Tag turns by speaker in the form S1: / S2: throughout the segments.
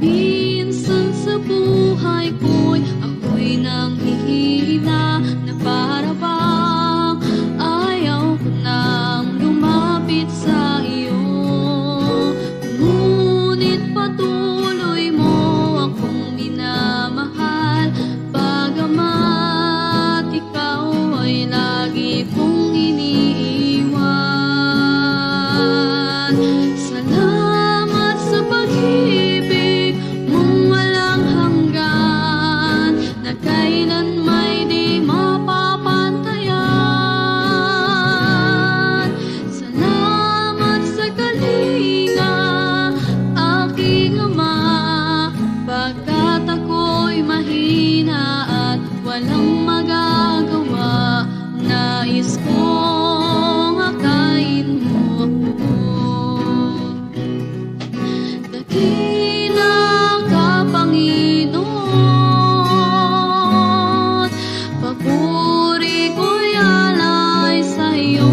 S1: Minsan sa buhay ko'y ako'y nanghihina na para bang ayaw ko nang lumapit sa iyo. Ngunit patuloy mo akong minamahal, bagamat ikaw ay lagi kong iniiwan. Salamat sa pag-ibig mong walang hanggan, na kailan may di mapapantayan. Salamat sa kalinga, aking ama, pagkat ako'y mahina at walang magagawa. Nais kong akayin mo ako. Dakila ka, Panginoon, papuri ko'y alay sa iyo.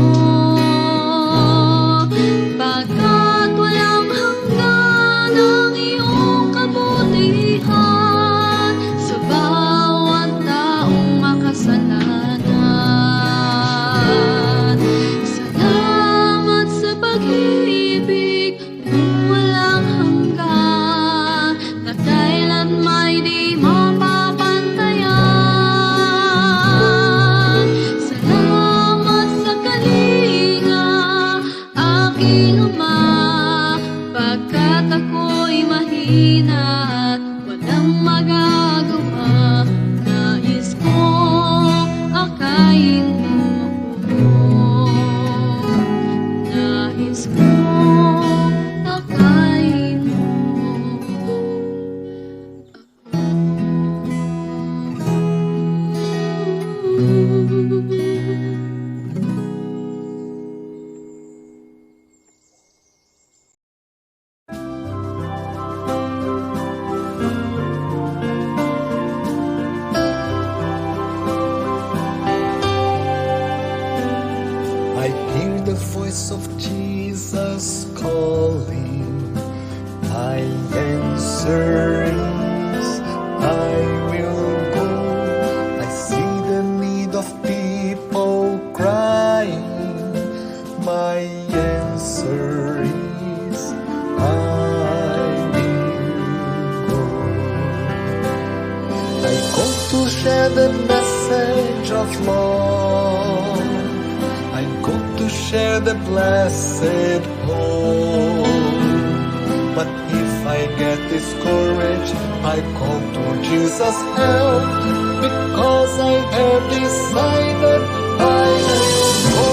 S1: Pagkat walang hanggan ang iyong kabutihan sa bawat taong makasalanan. Salamat sa pag-ibig mong walang hanggan, na kailan may di mapapantayan. Salamat sa kalinga, aking ama, pagkat ako'y mahina at walang magagawa. Nais kong akayin mo ako. Nais kong akayin mo ako.
S2: I hear the voice of Jesus calling. I answer is, I will go. I see the need of people crying. My answer is, I will go. I go to share the message of love. I go to share the blessed hope. But if I get discouraged, I call to Jesus' help, because I have decided I will go.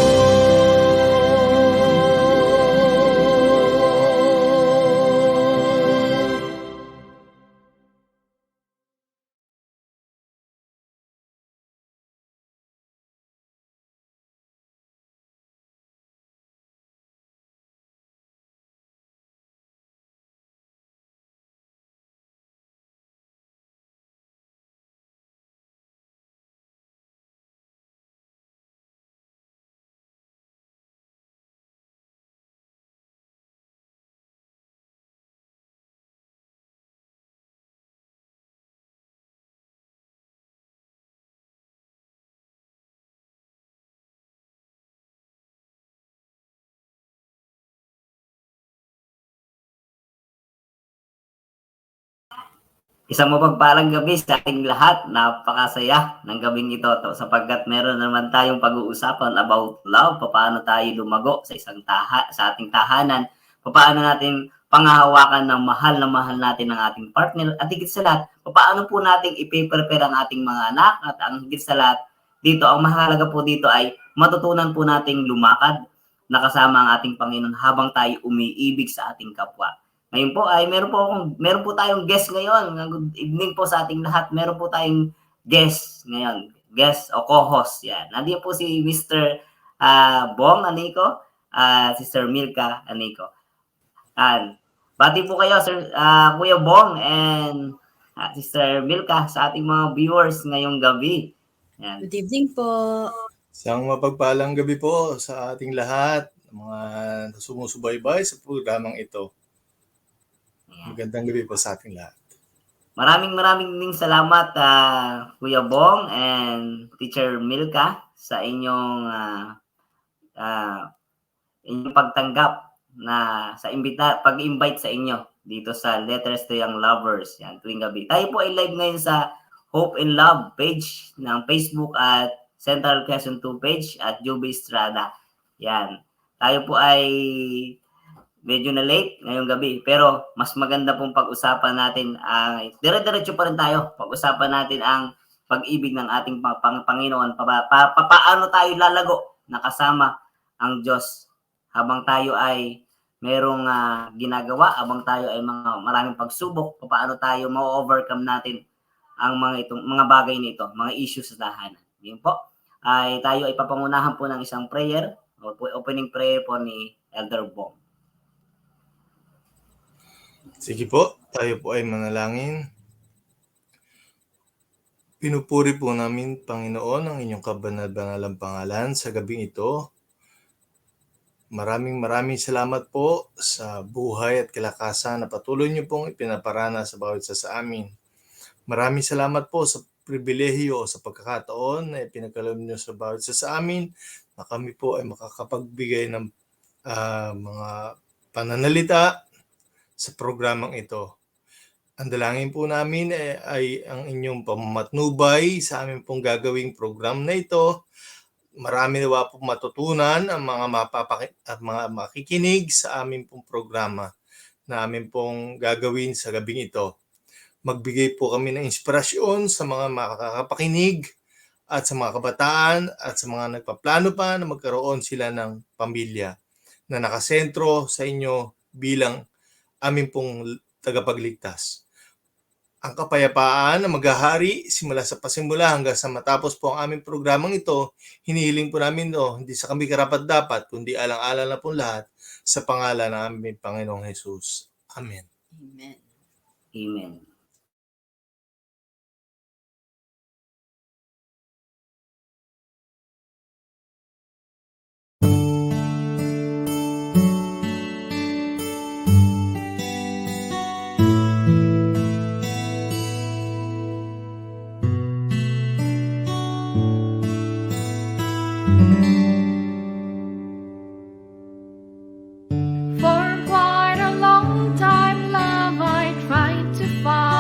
S3: Isang mapagpalang gabi sa ating lahat. Napakasaya ng gabing ito sapagkat meron naman tayong pag-uusapan about love, paano tayo lumago sa sa ating tahanan, paano natin panghahawakan ng mahal natin ng ating partner, at higit sa lahat, paano po natin ipe-prepare ang ating mga anak, at ang higit sa lahat dito, ang mahalaga po dito ay matutunan po nating lumakad na kasama ang ating Panginoon habang tayo umiibig sa ating kapwa. Ngayon po ay meron po tayong guest ngayon. Good evening po sa ating lahat. Meron po tayong guest ngayon. Guest o co-host. Yan. Nandiyan po si Mr. Bong Anico, Sister Milka Anico. Bati po kayo, Sir Kuya Bong and Sister Milka sa ating mga viewers ngayong gabi. Yan.
S4: Good evening po.
S5: Isang mapagpalang gabi po sa ating lahat, mga sumusubaybay sa programang ito. Magandang gabi po sa ating lahat.
S3: Maraming ding salamat Kuya Bong and Teacher Milka sa inyong inyong pagtanggap na sa pag-invite sa inyo dito sa Letters to Young Lovers yan tuwing gabi. Tayo po ay live ngayon sa Hope and Love page ng Facebook at Central Quezon 2 page at Joby Estrada. Yan. Tayo po ay medyo na late ngayong gabi pero mas maganda pong pag-usapan natin dire-diretso pa rin tayo. Pag-usapan natin ang pag-ibig ng ating Panginoon. Paano tayo lalago na kasama ang Diyos habang tayo ay merong ginagawa, habang tayo ay maraming pagsubok, paano tayo ma-overcome natin ang mga bagay nito, mga issues sa tahanan. Yun po. Tayo ay papangunahan po ng isang prayer, opening prayer po ni Elder Bong.
S5: Sige po, tayo po ay manalangin. Pinupuri po namin, Panginoon, ang inyong kabanal-banalang pangalan sa gabing ito. Maraming salamat po sa buhay at kalakasan na patuloy niyo pong ipinaparana sa bawat isa sa amin. Maraming salamat po sa pribilehiyo o sa pagkakataon na ipinagkaloob niyo sa bawat isa sa amin na kami po ay makakapagbigay ng mga pananalita sa programang ito. Ang dalangin po namin ay ang inyong pamamatnubay sa aming pong gagawing program na ito. Marami nawa po matutunan ang mga makikinig sa aming pong programa na aming pong gagawin sa gabing ito. Magbigay po kami ng inspirasyon sa mga makakapakinig at sa mga kabataan at sa mga nagpaplano pa na magkaroon sila ng pamilya na nakasentro sa inyo bilang aming pong tagapagligtas. Ang kapayapaan na maghahari simula sa pasimula hanggang sa matapos po ang aming programang ito, hinihiling po namin hindi sa kami karapat-dapat, kundi alang-alang na po lahat sa pangalan ng aming Panginoong Jesus. Amen.
S1: Amen.
S3: Amen.
S1: For quite a long time, love, I tried to find.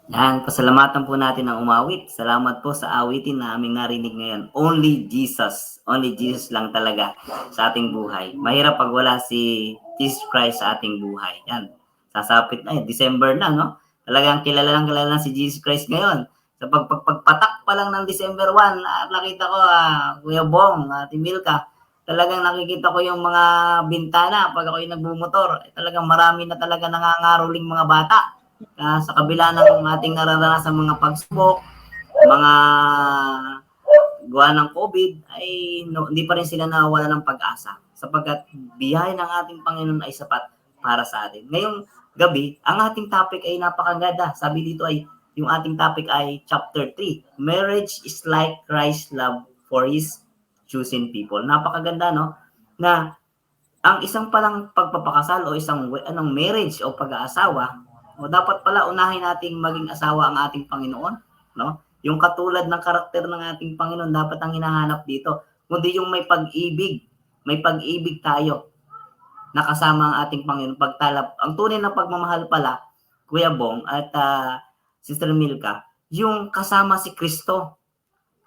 S3: Yan, pasalamatan po natin ang umawit. Salamat po sa awitin na aming narinig ngayon. Only Jesus. Only Jesus lang talaga sa ating buhay. Mahirap pag wala si Jesus Christ sa ating buhay. Yan. Sasapit na December na, no? Talagang kilala na si Jesus Christ ngayon. Sa pagpatak pa lang ng December 1, nakita ko, Kuya Bong, Ate Milka, talagang nakikita ko yung mga bintana pag ako'y nagbumotor. Talagang marami na talaga nangangaroling mga bata. Sa kabila ng ating nararanasan mga pagsubok, mga gawa ng COVID, ay hindi pa rin sila nawawala ng pag-asa sapagkat biyaya ng ating Panginoon ay sapat para sa atin. Ngayong gabi, ang ating topic ay napakaganda. Sabi dito ay, yung ating topic ay chapter 3, Marriage is like Christ's love for His chosen people. Napakaganda, no? Na ang isang palang pagpapakasal o isang marriage o pag-aasawa, o dapat pala unahin nating maging asawa ang ating Panginoon, no? Yung katulad ng karakter ng ating Panginoon dapat ang hinahanap dito, kundi yung may pag-ibig tayo nakasama ang ating Panginoon pagtalap. Ang tunay na pagmamahal pala, Kuya Bong at Sister Milka, yung kasama si Kristo,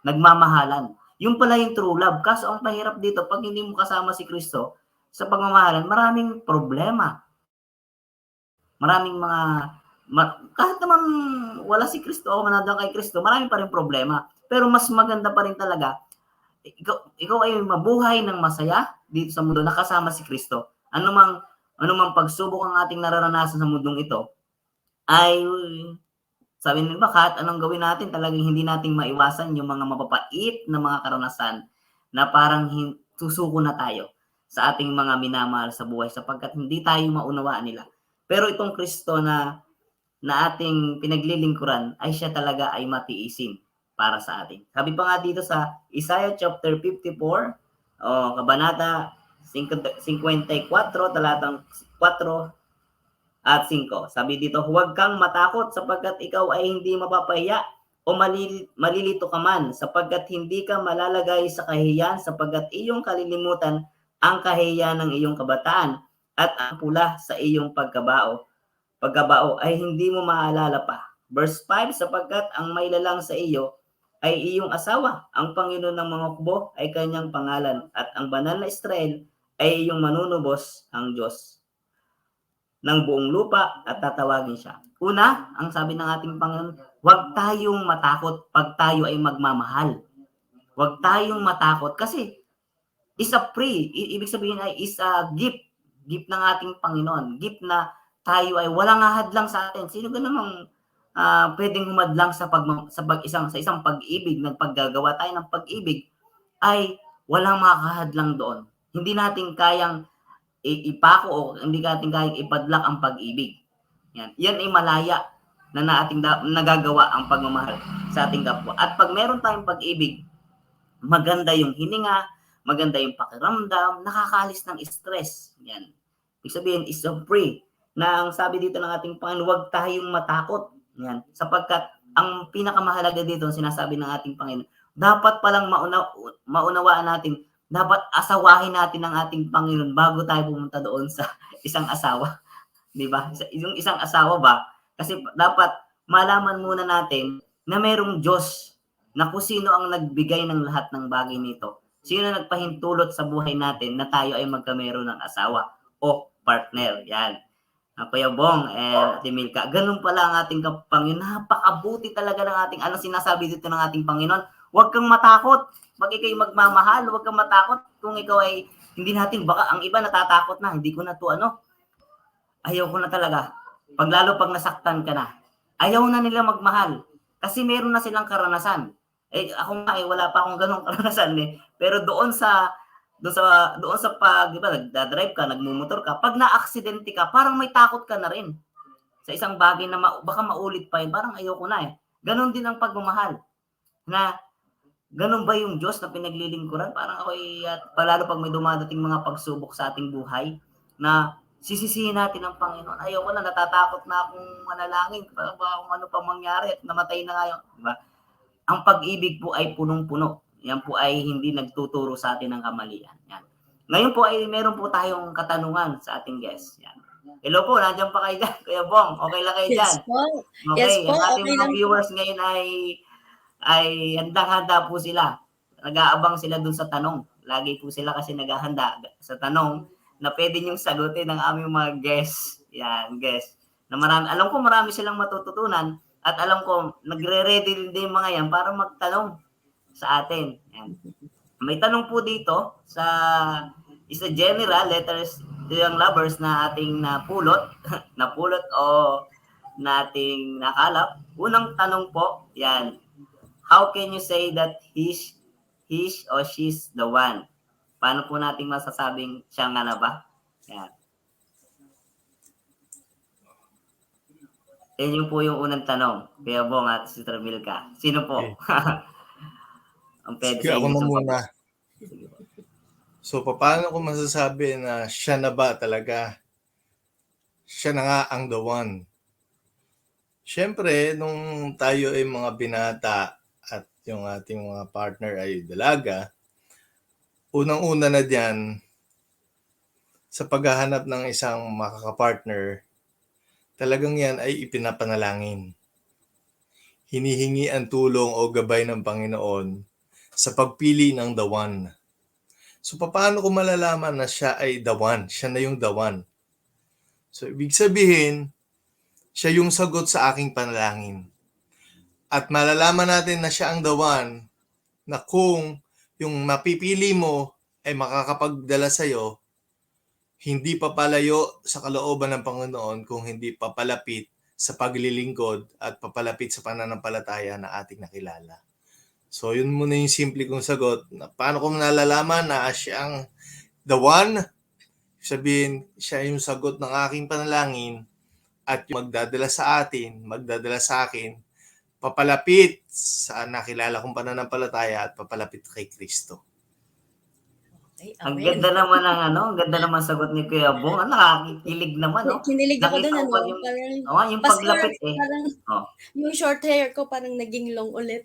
S3: nagmamahalan. Yung pala yung true love. Kaso ang mahirap dito, pag hindi mo kasama si Kristo sa pagmamahalan, maraming problema. Maraming kahit naman wala si Kristo o manadang kay Kristo, marami pa rin problema. Pero mas maganda pa rin talaga, ikaw ay mabuhay ng masaya dito sa mundo, nakasama si Kristo. Anumang pagsubok ang ating nararanasan sa mundong ito, ay sabi nila, kahit anong gawin natin, talagang hindi nating maiwasan yung mga mapapait na mga karanasan na parang susuko na tayo sa ating mga minamahal sa buhay sapagkat hindi tayo maunawaan nila. Pero itong Kristo na ating pinaglilingkuran ay siya talaga ay matiisin para sa atin. Sabi pa nga dito sa Isaiah chapter 54, kabanata 54, talatang 4 at 5. Sabi dito, huwag kang matakot sapagkat ikaw ay hindi mapapahiya o malilito ka man sapagkat hindi ka malalagay sa kahihiyan sapagkat iyong kalilimutan ang kahihiyan ng iyong kabataan at ang pula sa iyong pagkabao ay hindi mo maalala pa. Verse 5, sapagkat ang may lalang sa iyo ay iyong asawa. Ang Panginoon ng mga kubo ay kanyang pangalan at ang banal na Israel ay iyong manunubos, ang Diyos ng buong lupa at tatawagin siya. Una, ang sabi ng ating Panginoon, huwag tayong matakot pag tayo ay magmamahal. Huwag tayong matakot kasi is a free. Ibig sabihin ay is a gift ng ating Panginoon. Gift na tayo ay walang ahadlang sa atin. Sino ka namang pwedeng humadlang sa isang pag-ibig, nagpaggagawa tayo ng pag-ibig, ay walang makakahadlang doon. Hindi natin kayang ipako o hindi natin kayang ipadlak ang pag-ibig. Yan ay malaya na nagagawa ang pagmamahal sa ating kapwa. At pag meron tayong pag-ibig, maganda yung hininga, maganda yung pakiramdam, nakakaalis ng stress. Yan. Ibig sabihin, is so free. Na ang sabi dito ng ating Panginoon, huwag tayong matakot. Yan. Sapagkat ang pinakamahalaga dito, sinasabi ng ating Panginoon, dapat palang maunawaan natin, dapat asawahin natin ang ating Panginoon bago tayo pumunta doon sa isang asawa. Di ba? Yung isang asawa ba? Kasi dapat malaman muna natin na merong Diyos na kung sino ang nagbigay ng lahat ng bagay nito. Sino nagpahintulot sa buhay natin na tayo ay magkameron ng asawa o partner. Yan. Kuya Bong and Ate Milka, ganun pala ang ating Panginoon. Napakabuti talaga ng ating, sinasabi dito ng ating Panginoon. Huwag kang matakot. Pag ikaw'y magmamahal, huwag kang matakot. Kung ikaw ay, hindi natin, baka ang iba natatakot na, hindi ko na to ayaw ko na talaga. Lalo pag nasaktan ka na, ayaw na nila magmahal. Kasi meron na silang karanasan. Ako nga wala pa akong ganong karanasan Pero doon sa pag, diba, nagdadrive ka, nagmumotor ka, pag na-aksidente ka, parang may takot ka na rin. Sa isang bagay na baka maulit pa yun, parang ayoko na Ganon din ang pagmamahal. Na, ganon ba yung Diyos na pinaglilingkuran? Parang ako palalo pag may dumadating mga pagsubok sa ating buhay, na sisisihin natin ang Panginoon. Ayoko na, natatakot na akong manalangin, parang kung ano pa mangyari at namatay na ngayon. Diba? Ang pag-ibig po ay punong-puno. Yan po ay hindi nagtuturo sa atin ng kamalian. Yan. Ngayon po ay meron po tayong katanungan sa ating guest. Yan. Hello po, nandiyan pa kayo dyan, Kuya Bong. Okay lang kayo dyan?
S4: Yes po.
S3: Okay,
S4: Yes po,
S3: ang ating
S4: okay
S3: mga
S4: lang po.
S3: viewers ngayon ay handang-handa po sila. Nag-aabang sila dun sa tanong. Lagi po sila kasi naghahanda sa tanong na pwede niyong sagutin ng aming mga guests. Yan, guests. Na marami, alam ko marami silang matututunan at alam ko nagre-ready din yung mga yan para magtanong sa atin. Yan. May tanong po dito sa isa general letters to young lovers na ating napulot, napulot o nating nakalap. Unang tanong po, yan. How can you say that he's or she's the one? Paano po natin masasabing siya nga na ba? Yan. Yan yung po yung unang tanong. Kuya Bong at si Milka. Sino po? Ang pwede
S5: Sige,
S3: sa
S5: ako
S3: inyo
S5: na
S3: sumagot.
S5: muna. So, paano ko masasabi na siya na ba talaga? Siya na nga ang the one. Siyempre, nung tayo ay mga binata at yung ating mga partner ay dalaga, unang-una na diyan sa paghahanap ng isang makakapartner, talagang yan ay ipinapanalangin. Hinihingi ang tulong o gabay ng Panginoon sa pagpili ng the one. So, paano ko malalaman na siya ay the one? Siya na yung the one. So, ibig sabihin, siya yung sagot sa aking panalangin. At malalaman natin na siya ang the one na kung yung mapipili mo ay makakapagdala sa'yo, hindi papalayo sa kalooban ng Panginoon kung hindi papalapit sa paglilingkod at papalapit sa pananampalataya na ating nakilala. So, yun muna yung simple kong sagot. Paano ko nalalaman na siya ang the one? Sabihin, siya yung sagot ng aking panalangin at yung magdadala sa atin, magdadala sa akin, papalapit sa nakilala kong pananampalataya at papalapit kay Kristo.
S4: Okay,
S3: Ang
S4: amen.
S3: ganda naman ng ang ganda naman sagot ni Kuya Bong. Nakakikilig naman, no?
S4: Kinilig ako
S3: Nakita
S4: doon,
S3: ko pa
S4: ano,
S3: yung,
S4: parang,
S3: yung
S4: Pastor,
S3: paglapit eh.
S4: parang,
S3: Oh.
S4: yung short hair ko parang naging long ulit.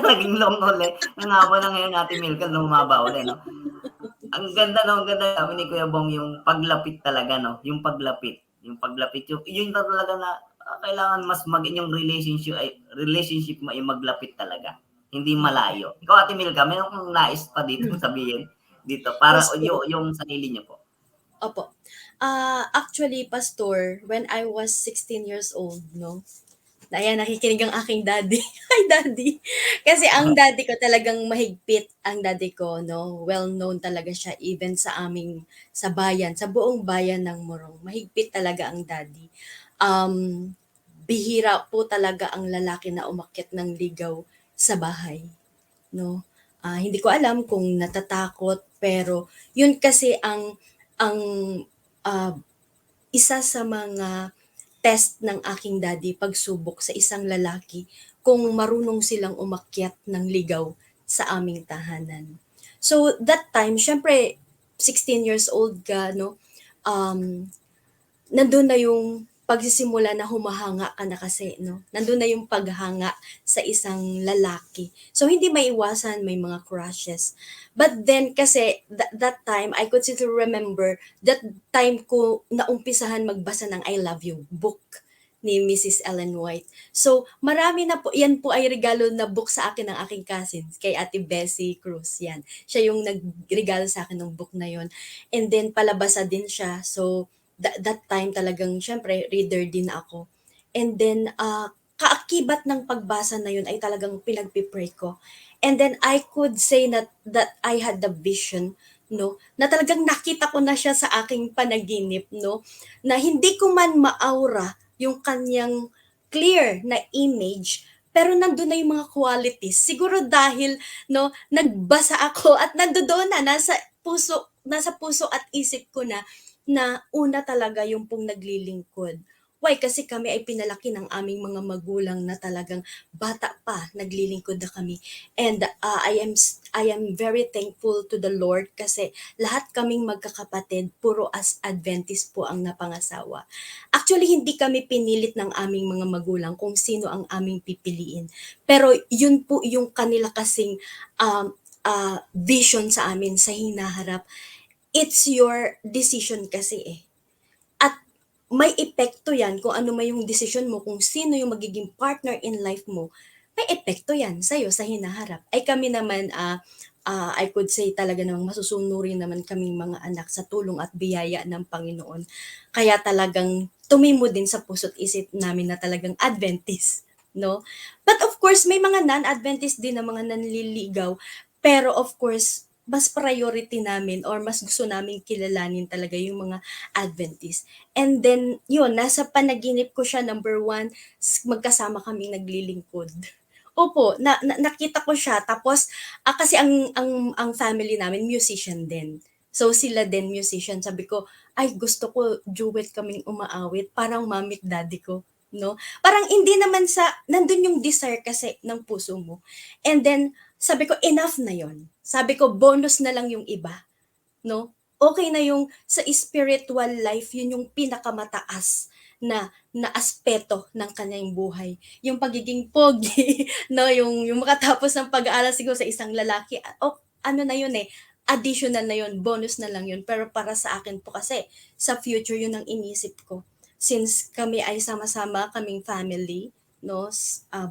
S3: Naging long ulit. Ang haba na ngayon natin, Milka, lumaba ulit, no? Ang ganda, no? Ang ganda sabi ni Kuya Bong, yung paglapit talaga, no? Yung paglapit. Yun na talaga na kailangan mas maging yung relationship mo ay maglapit talaga. Hindi malayo. Ikaw, Ate Milka, mayroon kong nais pa dito sabihin dito para
S4: Yes, po.
S3: yung sarili niyo po.
S4: Opo. Actually, Pastor, when I was 16 years old, no? Ayan, nakikinig ang aking daddy. Hi, daddy. Kasi ang daddy ko talagang mahigpit ang daddy ko, no? Well-known talaga siya even sa bayan, sa buong bayan ng Morong. Mahigpit talaga ang daddy. Bihira po talaga ang lalaki na umakyat ng ligaw sa bahay, no? Hindi ko alam kung natatakot, pero yun kasi ang isa sa mga test ng aking daddy, pagsubok sa isang lalaki kung marunong silang umakyat ng ligaw sa aming tahanan. So that time, syempre 16 years old ka, no? Nandun na yung pagsisimula na humahanga ka na kasi, no? Nandun na yung paghanga sa isang lalaki. So, hindi maiwasan, may mga crushes. But then, kasi, that time, I could still remember, that time ko naumpisahan magbasa ng I Love You book ni Mrs. Ellen White. So, marami na po, yan po ay regalo na book sa akin ng aking cousins, kay Ate Bessie Cruz, yan. Siya yung nagregalo sa akin ng book na yon. And then, palabasa din siya. So, that time talagang syempre reader din ako. And then kaakibat ng pagbasa na yun ay talagang pinagpipray ko. And then I could say that I had the vision, no, na talagang nakita ko na siya sa aking panaginip, no, na hindi ko man maaura yung kanyang clear na image, pero nandun na yung mga qualities. Siguro dahil, no, nagbasa ako at nandoon na nasa puso at isip ko na una talaga yung pong naglilingkod. Why? Kasi kami ay pinalaki ng aming mga magulang na talagang bata pa, naglilingkod na kami. And I am very thankful to the Lord kasi lahat kaming magkakapatid, puro as Adventist po ang napangasawa. Actually, hindi kami pinilit ng aming mga magulang kung sino ang aming pipiliin. Pero yun po yung kanila kasing vision sa amin sa hinaharap. It's your decision kasi eh. At may epekto yan kung ano man yung desisyon mo, kung sino yung magiging partner in life mo, may epekto yan sa'yo sa hinaharap. Ay kami naman, I could say talaga namang masusunurin naman kaming mga anak sa tulong at biyaya ng Panginoon. Kaya talagang tumimo din sa puso't isip namin na talagang Adventist, no? But of course, may mga non-Adventist din na mga nanliligaw, pero of course, mas priority namin or mas gusto naming kilalanin talaga yung mga Adventist. And then, yun, nasa panaginip ko siya, number one, magkasama kaming naglilingkod. Opo, nakita ko siya. Tapos, kasi ang family namin, musician din. So, sila din musician. Sabi ko, ay, gusto ko duet kaming umaawit. Parang mommy at daddy ko. No? Parang hindi naman nandun yung desire kasi ng puso mo. And then, sabi ko, enough na yon. Sabi ko, bonus na lang yung iba. No? Okay na yung sa spiritual life, yun yung pinakamataas na aspeto ng kanyang buhay. Yung pagiging pogi, no, yung makatapos ng pag-aaral siguro sa isang lalaki, ano na yun additional na yun, bonus na lang yun. Pero para sa akin po kasi, sa future yun ang inisip ko. Since kami ay sama-sama, kaming family, no,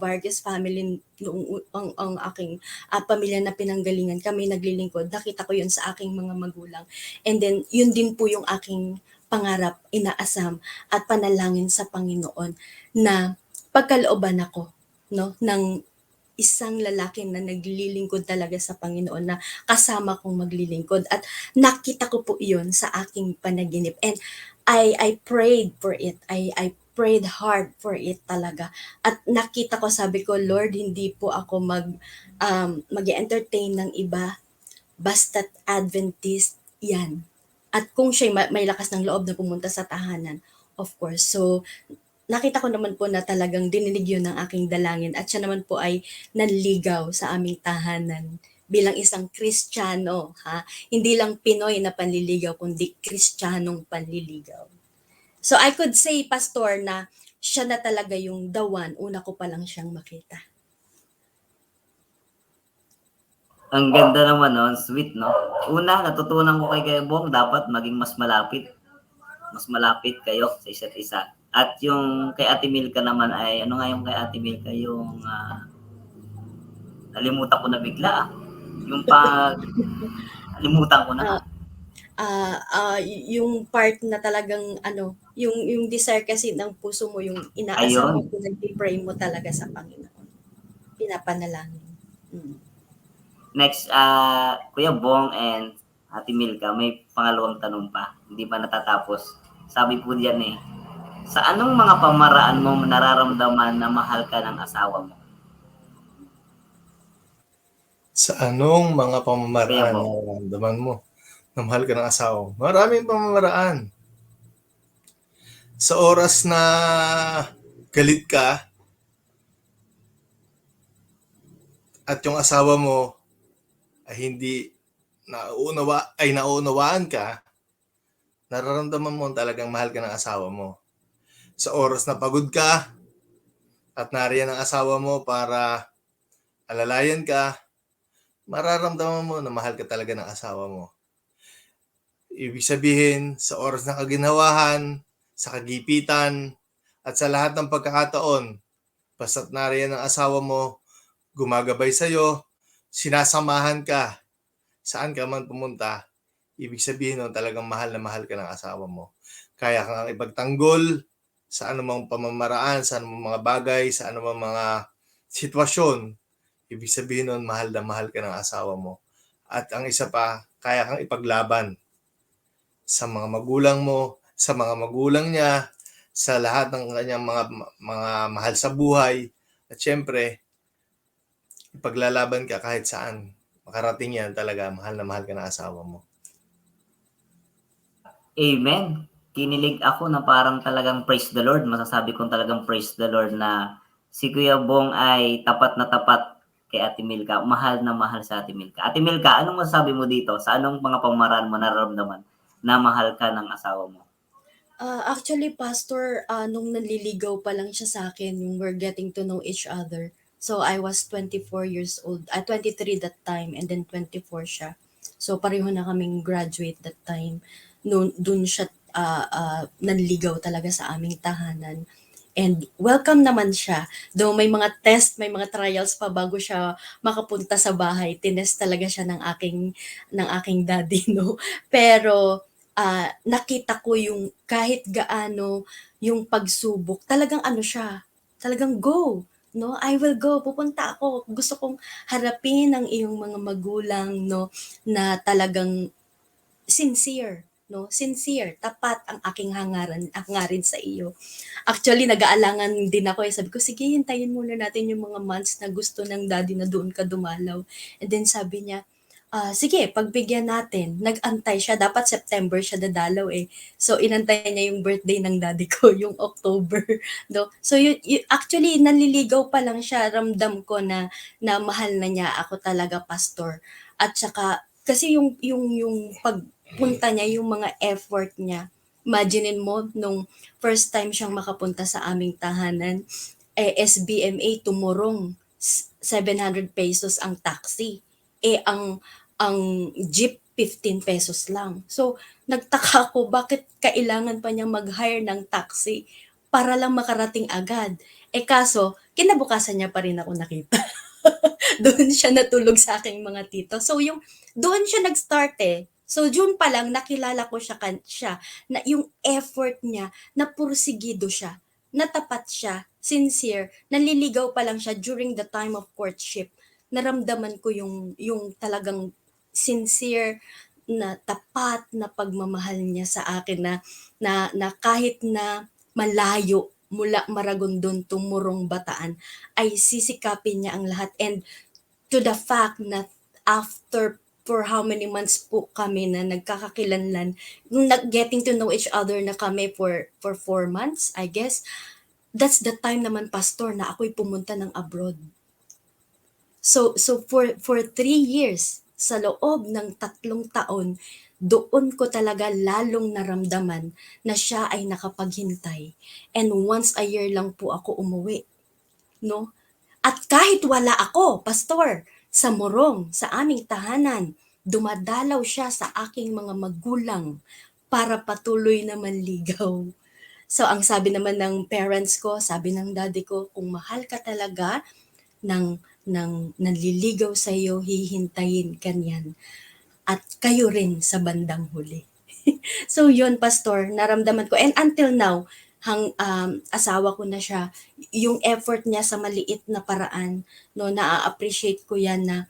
S4: Vargas family, noong ang aking pamilya na pinanggalingan, kami naglilingkod, nakita ko yun sa aking mga magulang. And then, yun din po yung aking pangarap, inaasam, at panalangin sa Panginoon na pagkalooban ako, no, ng isang lalaki na naglilingkod talaga sa Panginoon, na kasama kong maglilingkod. At nakita ko po iyon sa aking panaginip. And I prayed for it. I prayed hard for it talaga. At nakita ko, sabi ko, Lord, hindi po ako mag-entertain ng iba, basta't Adventist yan. At kung siya may lakas ng loob na pumunta sa tahanan, of course. So, nakita ko naman po na talagang dininig yun ng aking dalangin, at siya naman po ay nanligaw sa aming tahanan bilang isang Kristiyano, ha? Hindi lang Pinoy na panliligaw, kundi Kristiyanong panliligaw. So I could say, Pastor, na siya na talaga yung the one. Una ko pa lang siyang makita.
S3: Ang ganda naman no, sweet no. Una, natutunan ko kay Kuya Bong, dapat maging mas malapit. Mas malapit kayo sa isa't isa. At yung kay Ate Milka naman ay, ano nga yung kay Ate Milka, yung nalimutan ko na bigla Yung nalimutan ko na.
S4: Yung part na talagang yung desire kasi ng puso mo, yung inaasam mo, pinag-pray mo talaga sa Panginoon. Pinapanalangin.
S3: Next, Kuya Bong and Ate Milka, may pangalawang tanong pa. Hindi pa natatapos. Sabi po diyan sa anong mga pamaraan mo nararamdaman na mahal ka ng asawa mo?
S5: Sa anong mga pamamaraan na nararamdaman mo na mahal ka ng asawa mo? Maraming pamamaraan. Sa oras na galit ka at yung asawa mo ay hindi naunawaan ka, nararamdaman mo talagang mahal ka ng asawa mo. Sa oras na pagod ka at nariyan ang asawa mo para alalayan ka, mararamdaman mo na mahal ka talaga ng asawa mo. Ibig sabihin, sa oras ng kaginhawahan, sa kagipitan, at sa lahat ng pagkakataon, basta't nariyan ang asawa mo, gumagabay sa'yo, sinasamahan ka, saan ka man pumunta, ibig sabihin nun talagang mahal na mahal ka ng asawa mo. Kaya kang ipagtanggol sa anumang pamamaraan, sa anumang mga bagay, sa anumang mga sitwasyon, ibig sabihin nun mahal na mahal ka ng asawa mo. At ang isa pa, kaya kang ipaglaban sa mga magulang mo, sa mga magulang niya, sa lahat ng kanyang mga mahal sa buhay. At syempre, ipaglalaban ka kahit saan. Makarating yan talaga, mahal na mahal ka ng asawa mo.
S3: Amen. Kinilig ako na parang talagang praise the Lord. Masasabi kong talagang praise the Lord na si Kuya Bong ay tapat na tapat kay Ate Milka. Mahal na mahal sa Ate Milka. Ate Milka, anong masasabi mo dito? Sa anong mga pamaraan mo nararamdaman na mahal ka ng asawa mo?
S4: Actually, Pastor, nung nanliligaw pa lang siya sa akin, yung we're getting to know each other. So, I was 24 years old. 23 that time, and then 24 siya. So, pareho na kaming graduate that time. Dun siya nanligaw talaga sa aming tahanan. And welcome naman siya. Though may mga test, may mga trials pa bago siya makapunta sa bahay. Tinest talaga siya ng aking daddy, no? Pero nakita ko yung kahit gaano yung pagsubok, talagang ano siya, talagang go, no? I will go, pupunta ako. Gusto kong harapin ang iyong mga magulang, no, na talagang sincere, no? Sincere, tapat ang aking hangarin sa iyo. Actually, nag-aalangan din ako, sabi ko, sige, hintayin muna natin yung mga months na gusto ng daddy na doon ka dumalaw. And then sabi niya, sige, pagbigyan natin. Nag-antay siya, dapat September siya dadalaw eh. So, inantay niya yung birthday ng daddy ko, yung October. No? So, actually, naliligaw pa lang siya, ramdam ko na mahal na niya ako talaga, pastor. At saka, kasi yung pagpunta niya, yung mga effort niya, imaginein mo, nung first time siyang makapunta sa aming tahanan, SBMA tumurong, 700 pesos ang taxi. Ang jeep 15 pesos lang. So, nagtaka ako bakit kailangan pa niya mag-hire ng taxi para lang makarating agad. Kaso, kinabukasan niya pa rin ako nakita. Doon siya natulog sa aking mga tito. So, doon siya nag-start eh. So, June pa lang, nakilala ko siya na yung effort niya, na pursigido siya, natapat siya, sincere, naliligaw pa lang siya during the time of courtship. Naramdaman ko yung talagang sincere, na tapat na pagmamahal niya sa akin na kahit na malayo mula Maragondon tumurong Bataan, ay sisikapin niya ang lahat. And to the fact na after for how many months po kami na nagkakakilanlan, getting to know each other na kami for 4 months, I guess, that's the time naman, pastor, na ako'y pumunta ng abroad. So for 3 years, sa loob ng 3 taon, doon ko talaga lalong naramdaman na siya ay nakapaghintay. And once a year lang po ako umuwi. No? At kahit wala ako, pastor, sa Morong, sa aming tahanan, dumadalaw siya sa aking mga magulang para patuloy na manligaw. So, ang sabi naman ng parents ko, sabi ng daddy ko, kung mahal ka talaga ng nanliligaw sa iyo, hihintayin ka niyan. At kayo rin sa bandang huli. So, yun, pastor, naramdaman ko. And until now, asawa ko na siya, yung effort niya sa maliit na paraan, no, na-appreciate ko yan na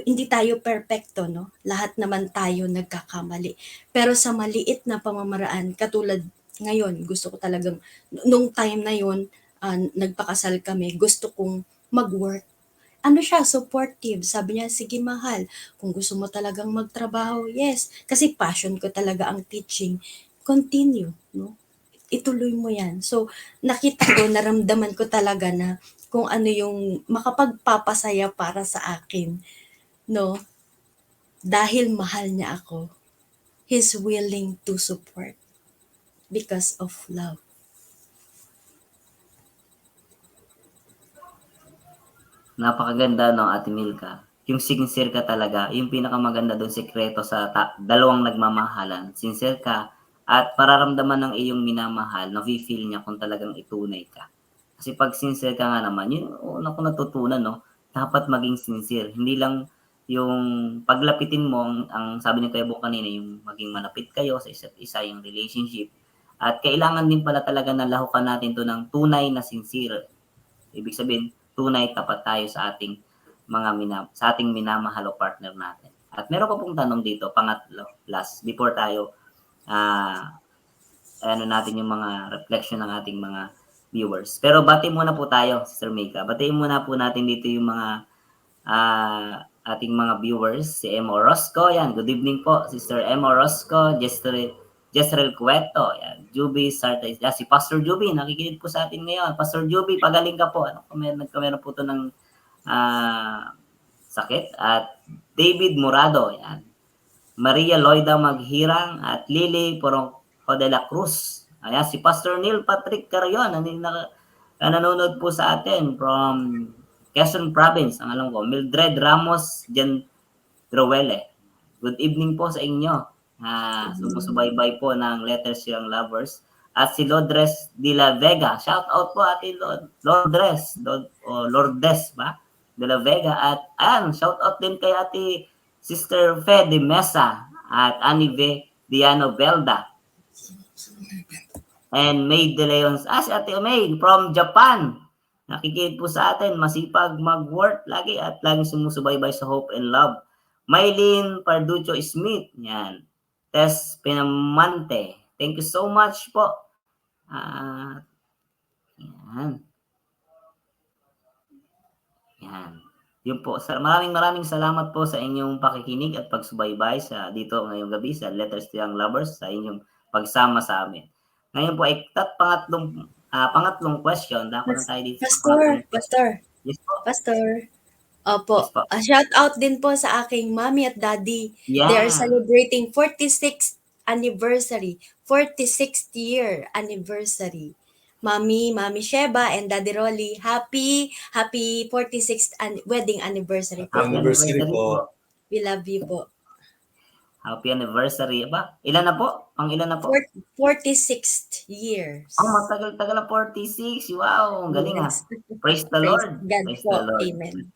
S4: hindi tayo perfecto, no? Lahat naman tayo nagkakamali. Pero sa maliit na pamamaraan, katulad ngayon, gusto ko talagang, nung time na yun, nagpakasal kami, gusto kong mag-work. Ano siya, supportive. Sabi niya, sige mahal, kung gusto mo talagang magtrabaho, yes. Kasi passion ko talaga ang teaching. Continue, no? Ituloy mo yan. So, nakita ko, naramdaman ko talaga na kung ano yung makapagpapasaya para sa akin, no? Dahil mahal niya ako, he's willing to support because of love.
S3: Napakaganda, no, Ate Milka. Yung sincere ka talaga, yung pinakamaganda doon, sekreto sa dalawang nagmamahalan. Sincere ka at pararamdaman ng iyong minamahal, na-feel niya kung talagang itunay ka. Kasi pag sincere ka nga naman, yun una ko natutunan, no, dapat maging sincere. Hindi lang yung paglapitin mo, ang sabi ni Kuya Bo kanina, yung maging malapit kayo sa isa't isa, yung relationship. At kailangan din pala talaga na lahukan natin to ng tunay na sincere. Ibig sabihin, tunay tapat tayo sa ating sa ating minamahal o partner natin. At meron pa pong tanong dito, pangatlo, last, before tayo natin yung mga reflection ng ating mga viewers. Pero bati muna po tayo, Sister Mika. Batiin muna po natin dito yung mga ating mga viewers. Si Emo Orozco, yan. Good evening po, Sister Emo Orozco, Jezreel Cueto, yan. Juby Sartay, si Pastor Juby, nakikinig po sa atin ngayon. Pastor Juby, pagaling ka po. Nagkameron po ito ng sakit. At David Murado, yan. Maria Loida Maghirang at Lily Poronco de la Cruz. Ayan, si Pastor Neil Patrick Carayon, nanonood po sa atin from Quezon Province, ang alam ko. Mildred Ramos Gendrowele. Good evening po sa inyo. Sumusubaybay po ng Letters to Young Lovers. At si Lordres de la Vega. Shout out po Ate Lordres. Lourdes ba? De la Vega. At shout out din kay Ate Sister Fe de Mesa at Anive Diano Belda. And May De Leon. Si Ate May from Japan. Nakikinig po sa atin. Masipag mag-work lagi at laging sumusubaybay sa Hope and Love. Maylene Parducho Smith. Yan. Tess Pinamante. Thank you so much po. Yan. Yan. Yun po. Maraming salamat po sa inyong pakikinig at pagsubaybay sa dito ngayong gabi sa Letters to Young Lovers, sa inyong pagsama sa amin. Ngayon po ay pangatlong question. Dapat na tayo dito.
S4: Pastor.
S3: Yes po.
S4: Pastor. Opo.
S3: Yes po.
S4: Shout out din po sa aking mommy at daddy.
S3: Yeah.
S4: They are celebrating 46th anniversary, 46th year anniversary. Mami Sheba and Daddy Rolly, happy 46th wedding anniversary po.
S5: Happy anniversary po.
S4: We love you po.
S3: Happy anniversary. Ba? Ilan na po? Pang ilan na po?
S4: 46th years.
S3: Matagal-tagal na 46. Wow, ang galing ha. Praise the Lord.
S4: God
S3: Praise
S4: po.
S3: the Lord.
S4: Amen.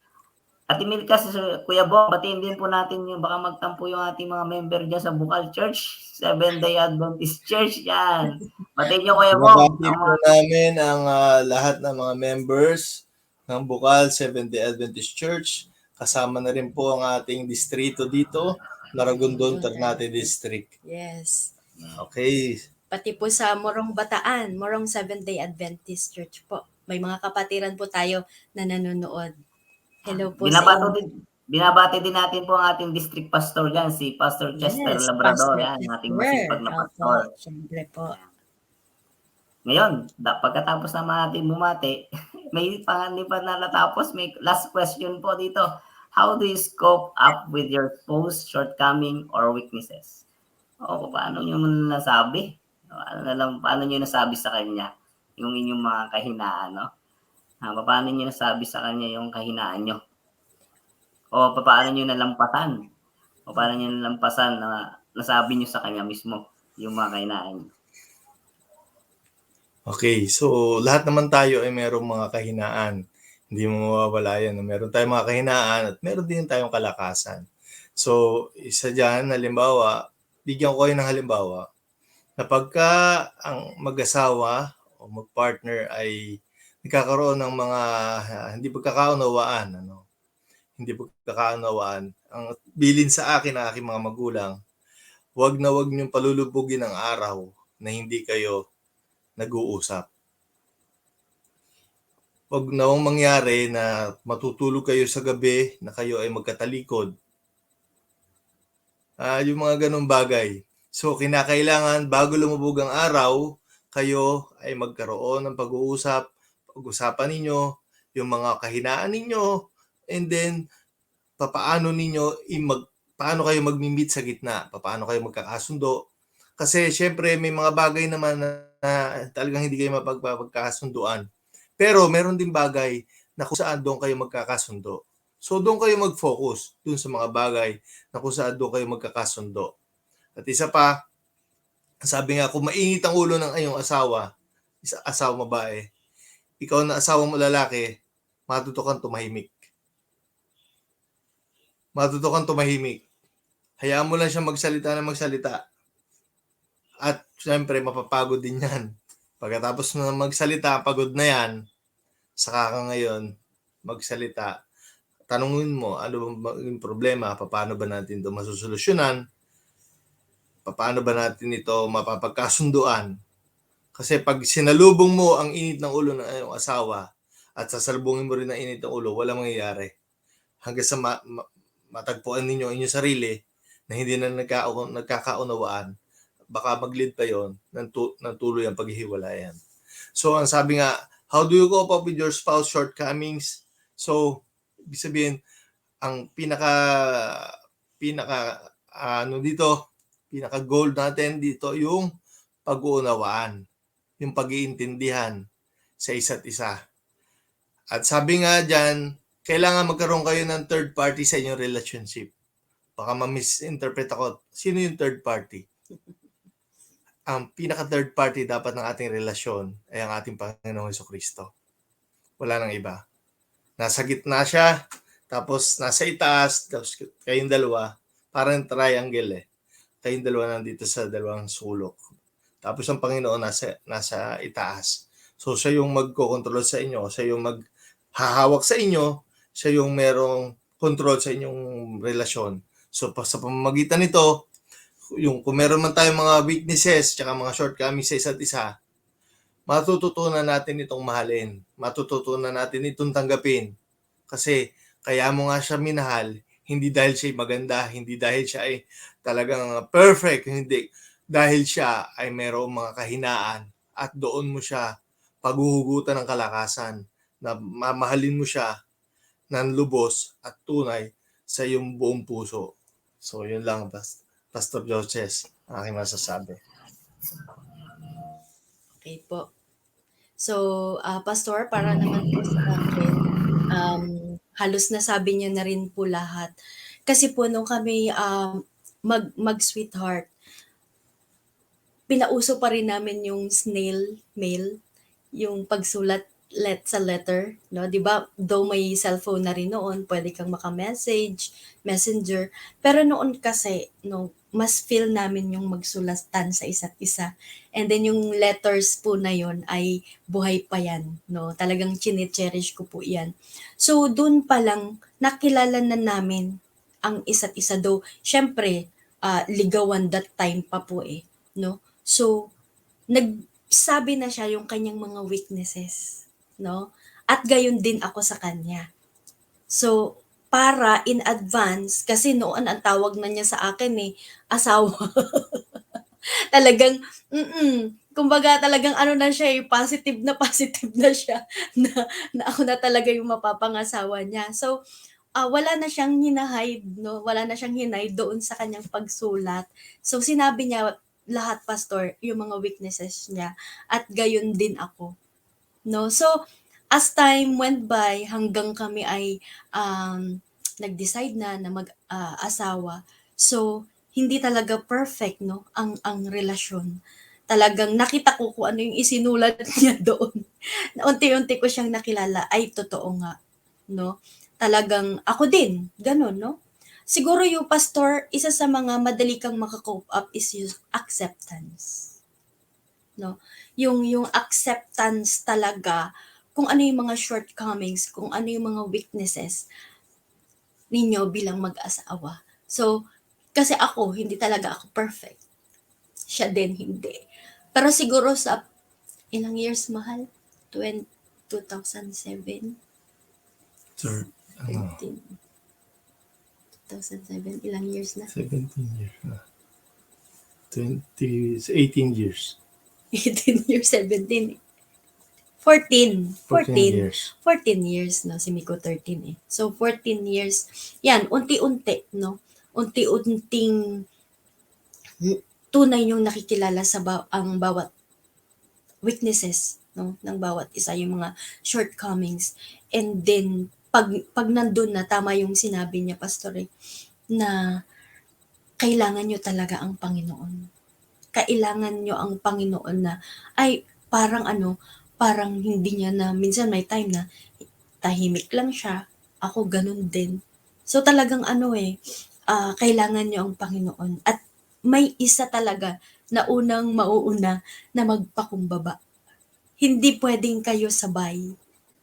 S3: At Milka, Kuya Bong, batiin din po natin yung baka magtampo yung ating mga member dyan sa Bukal Church, Seventh-day Adventist Church, yan. Batiin nyo, Kuya Bong.
S5: Mabati po namin ang lahat ng mga members ng Bukal Seventh-day Adventist Church. Kasama na rin po ang ating distrito dito, Naragondon, Ternate District.
S4: Yes.
S5: Okay.
S4: Pati po sa Morong Bataan, Morong Seventh-day Adventist Church po. May mga kapatiran po tayo na nanonood. Hello po
S3: Binabati din natin po ang ating district pastor dyan, si Pastor Chester Labrador. Yan, ating masipag na pastor.
S4: Siyempre po.
S3: Ngayon, pagkatapos naman natin bumati, may pangalan pa na natapos. May last question po dito. How do you cope up with your spouse shortcoming or weaknesses? Paano nyo nasabi? Paano nyo nasabi sa kanya yung inyong mga kahinaan, no? Paano nyo nasabi sa kanya yung kahinaan nyo? O paano nyo nalampasan? O paano nyo nalampasan na nasabi nyo sa kanya mismo yung mga kahinaan nyo?
S5: Okay, so lahat naman tayo ay merong mga kahinaan. Hindi mo mawawala yan. Meron tayong mga kahinaan at meron din tayong kalakasan. So, isa dyan, halimbawa, bigyan ko kayo ng halimbawa, na pagka ang mag-asawa o mag-partner ay nagkakaroon ng mga hindi pagkakaunawaan, hindi pagkakaunawaan. Ang bilin sa akin ng aking mga magulang, wag niyong palulubugin ang araw na hindi kayo nag-uusap. Wag nawang mangyari na matutulog kayo sa gabi na kayo ay magkatalikod. Yung mga ganung bagay. So, kinakailangan bago lumubog ang araw, kayo ay magkaroon ng pag-uusap, pag-usapan ninyo yung mga kahinaan ninyo, and then paano kayo mag-meet sa gitna, paano kayo magkakasundo. Kasi syempre may mga bagay naman na talagang hindi kayo mapagkakasunduan. Pero meron din bagay na kung saan doon kayo magkakasundo. So doon kayo mag-focus doon sa mga bagay na kung saan doon kayo magkakasundo. At isa pa, sabi nga, kung mainit ang ulo ng iyong asawa babae, ikaw na asawa mo lalaki, matuto kang tumahimik. Hayaan mo lang siya magsalita. At syempre, mapapagod din yan. Pagkatapos na magsalita, pagod na yan, saka ka ngayon magsalita. Tanungin mo, ano ba yung problema? Paano ba natin ito masusolusyonan? Paano ba natin ito mapapagkasunduan? Kasi pag sinalubong mo ang init ng ulo ng iyong asawa at sasalubungin mo rin ang init ng ulo, walang mangyayari. Hanggang sa matagpuan ninyo inyong sarili na hindi na nagkakaunawaan, baka mag-lead pa yon ng tuloy ang paghihiwalayan. So, ang sabi nga, how do you cope up with your spouse shortcomings? So, ibig sabihin, ang pinaka-goal natin dito, yung pag-uunawaan, yung pag-iintindihan sa isa't isa. At sabi nga dyan, kailangan magkaroon kayo ng third party sa inyong relationship. baka ma-misinterpret ako. Sino yung third party? Ang pinaka-third party dapat ng ating relasyon ay ang ating Panginoong Jesucristo. Wala nang iba. Nasa gitna siya, tapos nasa itaas, tapos kayong dalawa, parang triangle eh. Kayong dalawa nandito sa dalawang sulok. Tapos ang Panginoon nasa itaas. So siya yung magkokontrol sa inyo, siya yung maghahawak sa inyo, siya yung merong control sa inyong relasyon. So sa pamamagitan nito, yung kung meron man tayong mga weaknesses tsaka mga shortcomings sa isa't isa, matututunan natin itong mahalin. Matututunan natin itong tanggapin. Kasi kaya mo nga siya minahal, hindi dahil siya maganda, hindi dahil siya ay talagang perfect, hindi. Dahil siya ay mayroong mga kahinaan at doon mo siya paghuhugutan ng kalakasan na mamahalin mo siya ng lubos at tunay sa iyong buong puso. So yun lang, Pastor Joses, ang aking masasabi.
S4: Okay po. So, Pastor, para naman po sa akin, halos nasabi niyo na rin po lahat. Kasi po nung kami mag-sweetheart, pinauso pa rin namin yung snail mail, yung pagsulat sa letter, no? 'Di ba? Though may cellphone na rin noon, pwede kang maka-message, messenger, pero noon kasi no, mas feel namin yung magsulatan sa isa't isa. And then yung letters po na yon ay buhay pa yan, no? Talagang chine-cherish ko po yan. So doon pa lang nakilala na namin ang isa't isa, though syempre ligawan that time pa po eh, no? So nagsabi na siya yung kanyang mga weaknesses, no? At gayon din ako sa kanya. So, para in advance, kasi noon ang tawag na niya sa akin eh, asawa. Talagang, kumbaga talagang ano na siya eh, positive na siya na ako na talaga yung mapapangasawa niya. So, wala na siyang hinahide, no? Wala na siyang hinay doon sa kanyang pagsulat. So, sinabi niya lahat, Pastor, yung mga weaknesses niya at gayon din ako. No? So, as time went by, hanggang kami ay nag-decide na mag-asawa. So, hindi talaga perfect, no? Ang relasyon. Talagang nakita ko kung ano yung isinulat niya doon. Unti-unti ko siyang nakilala. Ay, totoo nga, no? Talagang ako din, ganun, no? Siguro yung pastor, isa sa mga madali kang makakope up is yung acceptance. No? Yung acceptance talaga kung ano yung mga shortcomings, kung ano yung mga weaknesses ninyo bilang mag-asawa. So, kasi ako, hindi talaga ako perfect. Siya din, hindi. Pero siguro sa ilang years, mahal? 2007?
S5: Sir,
S4: 2007, ilang years na?
S5: 17 years na. 18 years.
S4: 18 years, 17. 14
S5: years.
S4: 14 years, no? Si Miko 13 eh. So, 14 years. Yan, unti-unti, no? Unti-unting tunay yung nakikilala sa ang bawat weaknesses, no? Ng bawat isa, yung mga shortcomings. And then, pag nandun na, tama yung sinabi niya, Pastor, na kailangan nyo talaga ang Panginoon. Kailangan nyo ang Panginoon na, ay, parang hindi niya na, minsan may time na, tahimik lang siya, ako ganun din. So talagang kailangan nyo ang Panginoon. At may isa talaga na unang mauuna na magpakumbaba. Hindi pwedeng kayo sabay.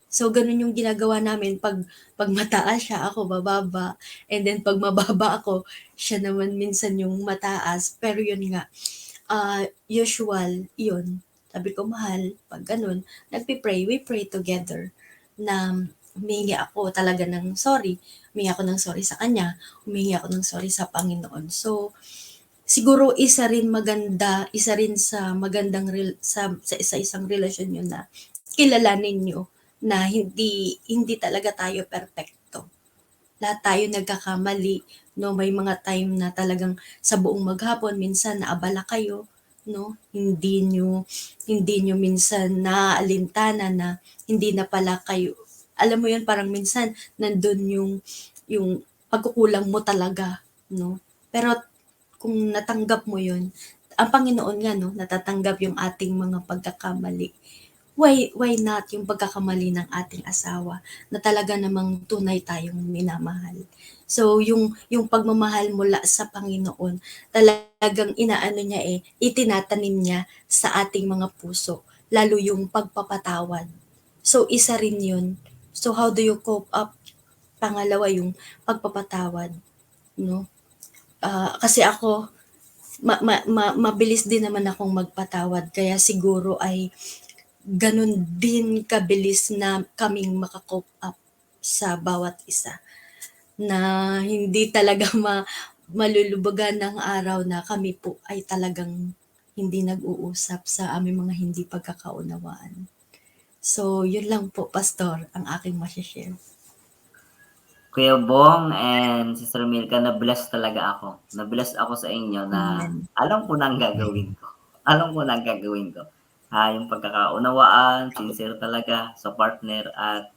S4: So, ganun yung ginagawa namin. Pag mataas siya, ako bababa. And then, pag mababa ako, siya naman minsan yung mataas. Pero yun nga, usual, yun. Sabi ko, mahal, pag ganun, we pray together na humingi ako talaga ng sorry. Humingi ako ng sorry sa kanya. Humingi ako ng sorry sa Panginoon. So, siguro isa rin sa magandang sa isang relasyon yun na kilalanin nyo na hindi talaga tayo perpekto. Lahat tayo nagkakamali, no? May mga time na talagang sa buong maghapon minsan naabala kayo, no? Hindi nyo minsan naaalintana na hindi na pala kayo. Alam mo yun, parang minsan nandun yung pagkukulang mo talaga no? Pero kung natanggap mo yun, ang Panginoon nga, no, natatanggap yung ating mga pagkakamali. Why not yung pagkakamali ng ating asawa na talaga namang tunay tayong minamahal. So yung pagmamahal mula sa Panginoon, talagang inaano niya itinatanim niya sa ating mga puso, lalo yung pagpapatawad. So isa rin yun. So how do you cope up? Pangalawa yung pagpapatawad, no? Kasi ako mabilis din naman akong magpatawad, kaya siguro ay ganun din kabilis na kaming maka-cope up sa bawat isa, na hindi talaga malulubagan ng araw na kami po ay talagang hindi nag-uusap sa aming mga hindi pagkakaunawaan. So, yun lang po, Pastor, ang aking mashe-share.
S3: Kuya Bong and Sister Milka, na-bless talaga ako. Na-bless ako sa inyo na
S4: Amen.
S3: alam ko na ang gagawin ko. Alam ko na ang gagawin ko. Yung pagkakaunawaan, sincere talaga sa partner, at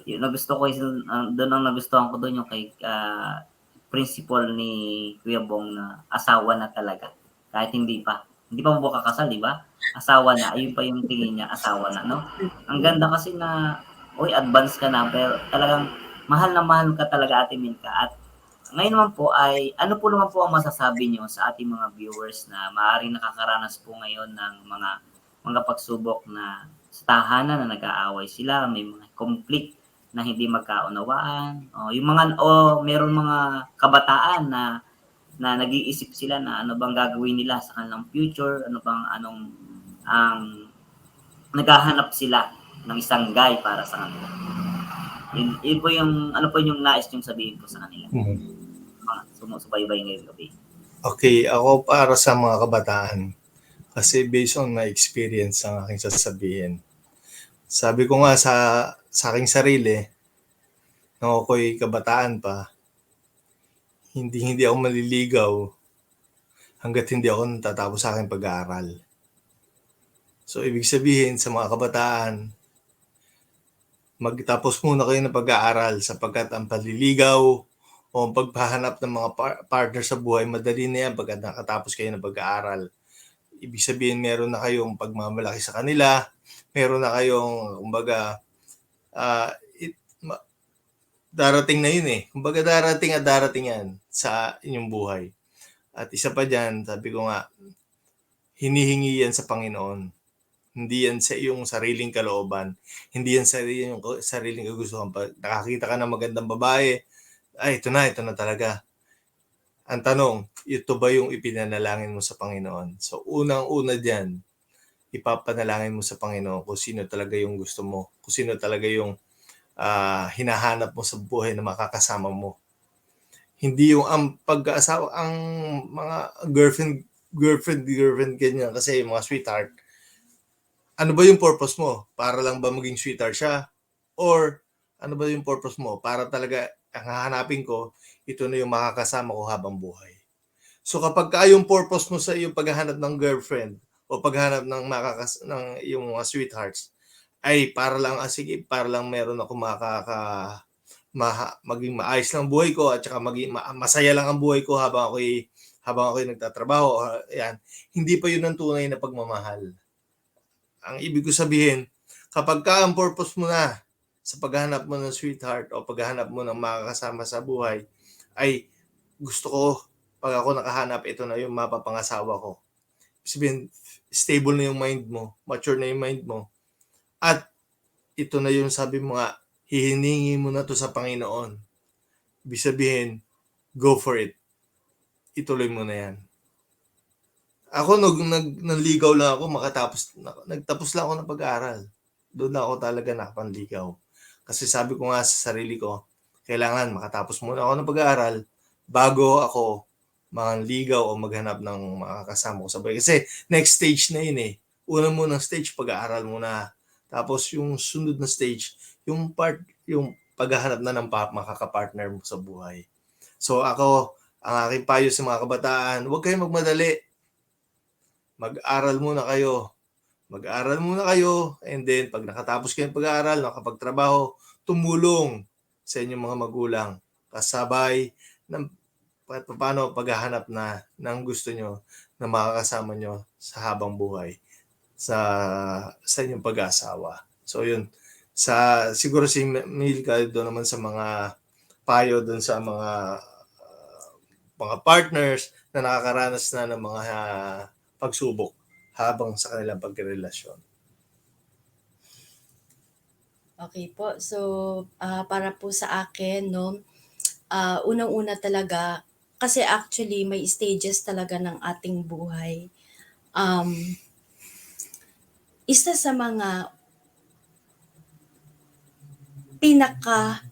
S3: yung nagusto ko is, doon ang nagustuhan ko doon yung kay principle ni Kuya Bong na asawa na talaga. Kahit hindi pa mo kakasal, di ba? Asawa na, ayun pa yung tingin niya, asawa na, no? Ang ganda kasi na, uy, advance ka na, pero talagang mahal na mahal ka talaga, Ate Milka. At ngayon naman po ay, ano po naman po ang masasabi nyo sa ating mga viewers na maaaring nakakaranas po ngayon ng mga pagsubok na sa tahanan na nag-aaway sila, may mga conflict na hindi magkaunawaan, yung mga meron mga kabataan na nag-iisip sila na ano bang gagawin nila sa kanilang future, ang naghahanap sila ng isang guy para sa kanila. Yun po yung, ano po yung nais niyong sabihin po sa kanila. Mga sumusubaybay ngayong gabi.
S5: Okay, ako para sa mga kabataan, kasi based on my experience ang aking sasabihin. Sabi ko nga sa aking sarili, nung ako'y kabataan pa, hindi ako maliligaw hanggat hindi ako natatapos sa aking pag-aaral. So, ibig sabihin sa mga kabataan, magtapos muna kayo ng pag-aaral sapagkat ang paliligaw o ang pagpahanap ng mga partner sa buhay, madali na yan pagkat nakatapos kayo ng pag-aaral. Ibig sabihin, meron na kayong pagmamalaki sa kanila, meron na kayong, kumbaga, darating na yun eh. Kumbaga darating at darating yan sa inyong buhay. At isa pa dyan, sabi ko nga, hinihingi yan sa Panginoon. Hindi yan sa iyong sariling kalooban. Hindi yan sa iyong sariling kagustuhan. Pag nakakita ka ng magandang babae, ay ito na talaga. Ang tanong, ito ba yung ipinanalangin mo sa Panginoon? So unang-una dyan, ipapanalangin mo sa Panginoon kung sino talaga yung gusto mo. Kung sino talaga yung hinahanap mo sa buhay na makakasama mo. Hindi yung ang pag-aasawa, ang mga girlfriend ganyan, kasi yung mga sweetheart. Ano ba yung purpose mo? Para lang ba maging sweetheart siya? Or ano ba yung purpose mo? Para talaga ang hahanapin ko, ito na yung makakasama ko habang buhay. So kapag yung purpose mo sa iyong paghahanap ng girlfriend o paghahanap ng yung mga sweethearts, ay para lang, sige, para lang meron ako maging maayos lang buhay ko at saka maging masaya lang ang buhay ko habang ako'y nagtatrabaho. Yan. Hindi pa yun ang tunay na pagmamahal. Ang ibig ko sabihin, kapag ang purpose mo na sa paghahanap mo ng sweetheart o paghahanap mo ng makakasama sa buhay, ay gusto ko, pag ako nakahanap, ito na yung mapapangasawa ko. Sabihin, stable na yung mind mo, mature na yung mind mo, at ito na yung sabi mo nga, hihiningi mo na to sa Panginoon. Ibig sabihin, go for it. Ituloy mo na yan. Ako, nanligaw lang ako, nagtapos lang ako ng pag-aaral. Doon na ako talaga nakapanligaw. Kasi sabi ko nga sa sarili ko, kailangan makatapos muna ako ng pag-aaral bago ako manligaw o maghanap ng makakasama ko sa buhay. Kasi next stage na yun eh. Una mo ng stage, pag-aaral mo na. Tapos yung sunod na stage, yung paghahanap na ng makakapartner mo sa buhay. So ako, ang aking payo sa mga kabataan, huwag kayong magmadali. Mag-aral muna kayo, and then pag nakatapos kayo ng pag-aaral, nakapagtrabaho, tumulong sa inyong mga magulang, kasabay ng kahit papaano paghahanap na ng gusto nyo na makakasama nyo sa habang buhay sa inyong pag-aasawa. So yun, siguro si Milka doon naman sa mga payo doon sa mga partners na nakakaranas na ng mga pagsubok habang sa kanilang pagrelasyon.
S4: Okay po. So, para po sa akin, no, unang-una talaga, kasi actually may stages talaga ng ating buhay. Isa sa mga pinaka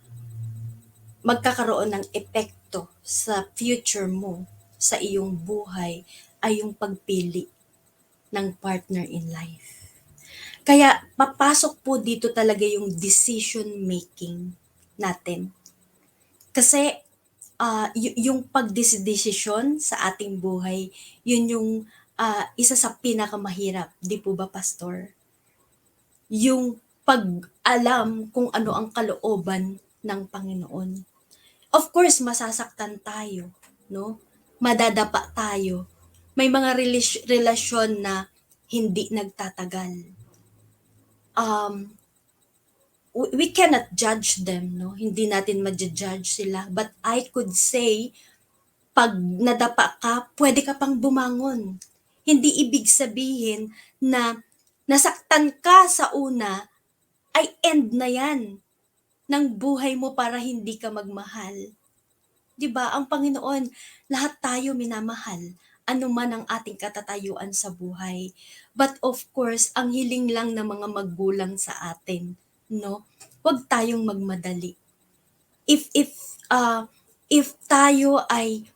S4: magkakaroon ng epekto sa future mo, sa iyong buhay, ay yung pagpili ng partner in life. Kaya papasok po dito talaga yung decision making natin. Kasi yung pagdesisyon sa ating buhay, yun yung isa sa pinakamahirap, di po ba, Pastor? Yung pag-alam kung ano ang kalooban ng Panginoon. Of course, masasaktan tayo, no? Madadapa tayo. May mga relasyon na hindi nagtatagal. We cannot judge them, no? Hindi natin ma-judge sila. But I could say, pag nadapa ka, pwede ka pang bumangon. Hindi ibig sabihin na nasaktan ka sa una, ay end na yan ng buhay mo para hindi ka magmahal. 'Di ba? Ang Panginoon, lahat tayo minamahal, ano man ang ating katatayuan sa buhay. But of course, ang hiling lang ng mga magulang sa atin, no? Huwag tayong magmadali. If tayo ay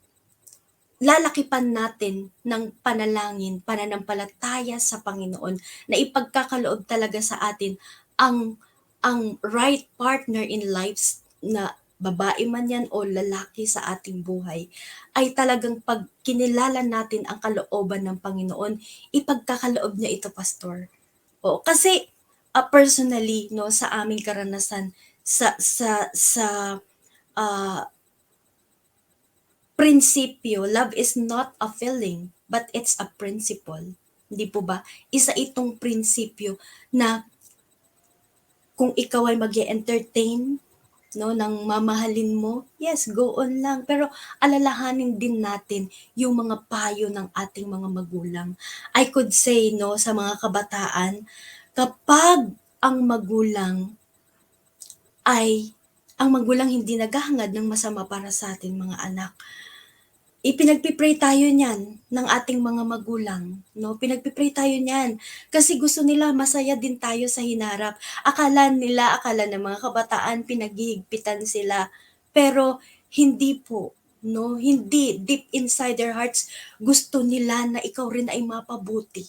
S4: lalakipan natin ng panalangin, pananampalataya sa Panginoon, na ipagkakaloob talaga sa atin ang right partner in life, na babae man yan o lalaki sa ating buhay, ay talagang pag kinilala natin ang kalooban ng Panginoon, ipagkakaloob niya ito, Pastor. O, kasi personally, no, sa aming karanasan, sa prinsipyo, love is not a feeling, but it's a principle. Hindi po ba? Isa itong prinsipyo na kung ikaw ay mag-entertain, no, ng mamahalin mo, yes, go on lang. Pero alalahanin din natin yung mga payo ng ating mga magulang. I could say, no, sa mga kabataan, kapag ang magulang hindi naghahangad ng masama para sa ating mga anak, ipinagpipray tayo niyan ng ating mga magulang, no? Pinagpipray tayo niyan kasi gusto nila masaya din tayo sa hinarap. Akala ng mga kabataan pinaghihigpitan sila, pero hindi po, no? Hindi, deep inside their hearts gusto nila na ikaw rin ay mapabuti.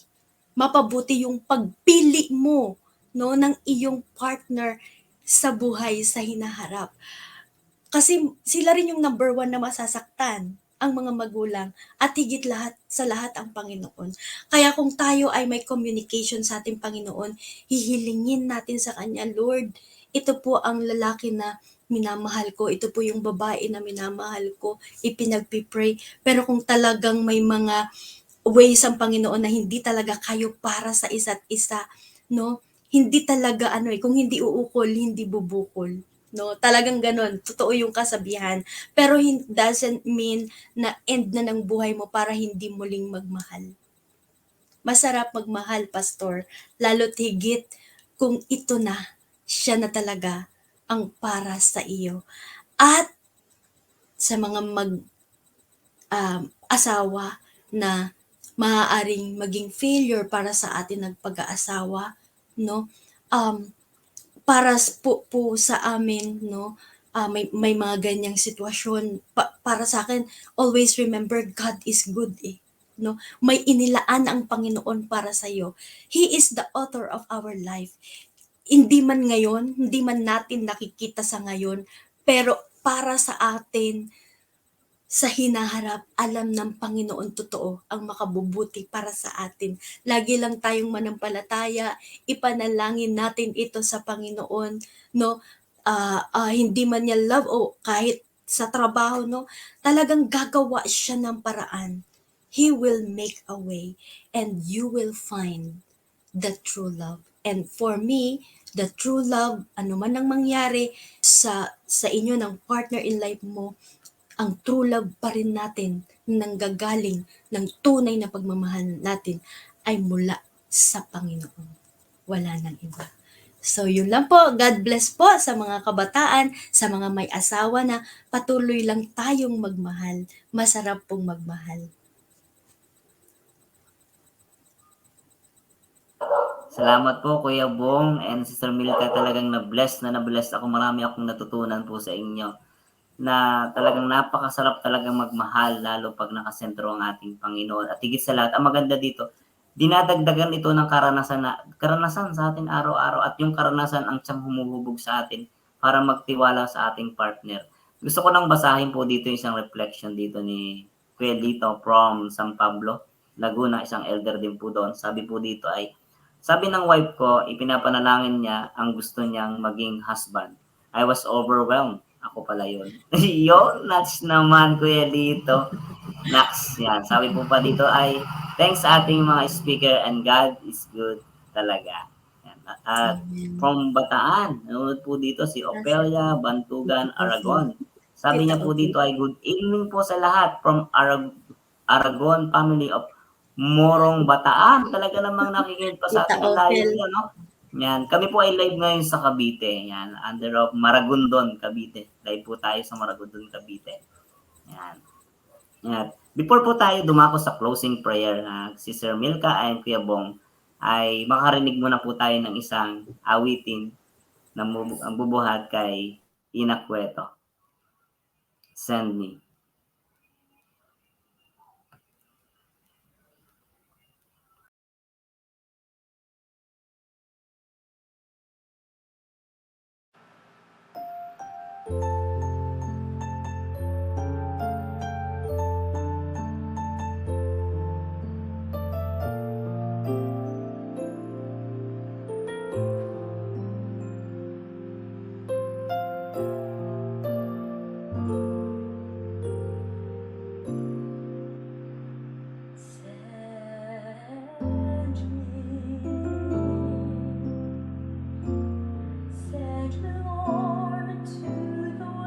S4: Mapabuti yung pagpili mo, no, ng iyong partner sa buhay sa hinaharap. Kasi sila rin yung number one na masasaktan, ang mga magulang, at higit sa lahat ang Panginoon. Kaya kung tayo ay may communication sa ating Panginoon, hihilingin natin sa Kanya, Lord, ito po ang lalaki na minamahal ko, ito po yung babae na minamahal ko, ipinagpipray. Pero kung talagang may mga ways ang Panginoon na hindi talaga kayo para sa isa't isa, no? Hindi talaga kung hindi uukol, hindi bubukol. No, talagang ganon. Totoo yung kasabihan. Pero doesn't mean na end na ng buhay mo para hindi muling magmahal. Masarap magmahal, Pastor. Lalo't higit kung ito na, siya na talaga ang para sa iyo. At sa mga asawa na maaaring maging failure para sa atin ng pag-aasawa, no? Para po sa amin, no, may mga ganyang sitwasyon. Para sa akin, always remember God is good, no? May inilaan ang Panginoon para sa iyo. He is the author of our life. Hindi man ngayon, hindi man natin nakikita sa ngayon, pero para sa atin, sa hinaharap, alam ng Panginoon totoo ang makabubuti para sa atin. Lagi lang tayong manampalataya, ipanalangin natin ito sa Panginoon, no? Hindi man niya love o kahit sa trabaho, no? Talagang gagawa siya ng paraan. He will make a way and you will find the true love. And for me, the true love, ano man ang mangyari sa inyo ng partner in life mo, ang true love pa rin natin nanggagaling ng tunay na pagmamahal natin ay mula sa Panginoon. Wala nang iba. So yun lang po. God bless po sa mga kabataan, sa mga may asawa na patuloy lang tayong magmahal. Masarap pong magmahal.
S3: Salamat po Kuya Bong and Sister Milka, talagang na-bless ako. Marami akong natutunan po sa inyo na talagang napakasarap talagang magmahal lalo pag nakasentro ang ating Panginoon. At higit sa lahat, ang maganda dito, dinadagdagan ito ng karanasan sa atin araw-araw at yung karanasan ang siyang humuhubog sa atin para magtiwala sa ating partner. Gusto ko nang basahin po dito isang reflection dito ni Kuya Lito from San Pablo, Laguna, isang elder din po doon. Sabi po dito ay, sabi ng wife ko, ipinapanalangin niya ang gusto niyang maging husband. I was overwhelmed. Ako pala yun. Yun, nuts naman, Kuya Lito. Nuts, yan. Sabi po pa dito ay, thanks sa ating mga speaker and God is good talaga. Yan. At
S4: Amen.
S3: from Bataan, nanonood po dito si Opelia, Bantugan, Aragon. Sabi niya po dito ay, good evening po sa lahat from Aragon family of Morong Bataan. Talaga namang nakikinig pa sa
S4: Tita
S3: atin ang layo
S4: Opel.
S3: niya, no? Yan. Kami po ay live ngayon sa Cavite. Yan. Under of Maragondon, Cavite. Live po tayo sa Maragondon, Cavite. Yan. Yan. Before po tayo dumako sa closing prayer, si Sir Milka and Kuya Bong, ay makarinig muna po tayo ng isang awitin na ang bubuhat kay Ina Cueto. Send me.
S1: Send me, Lord, to the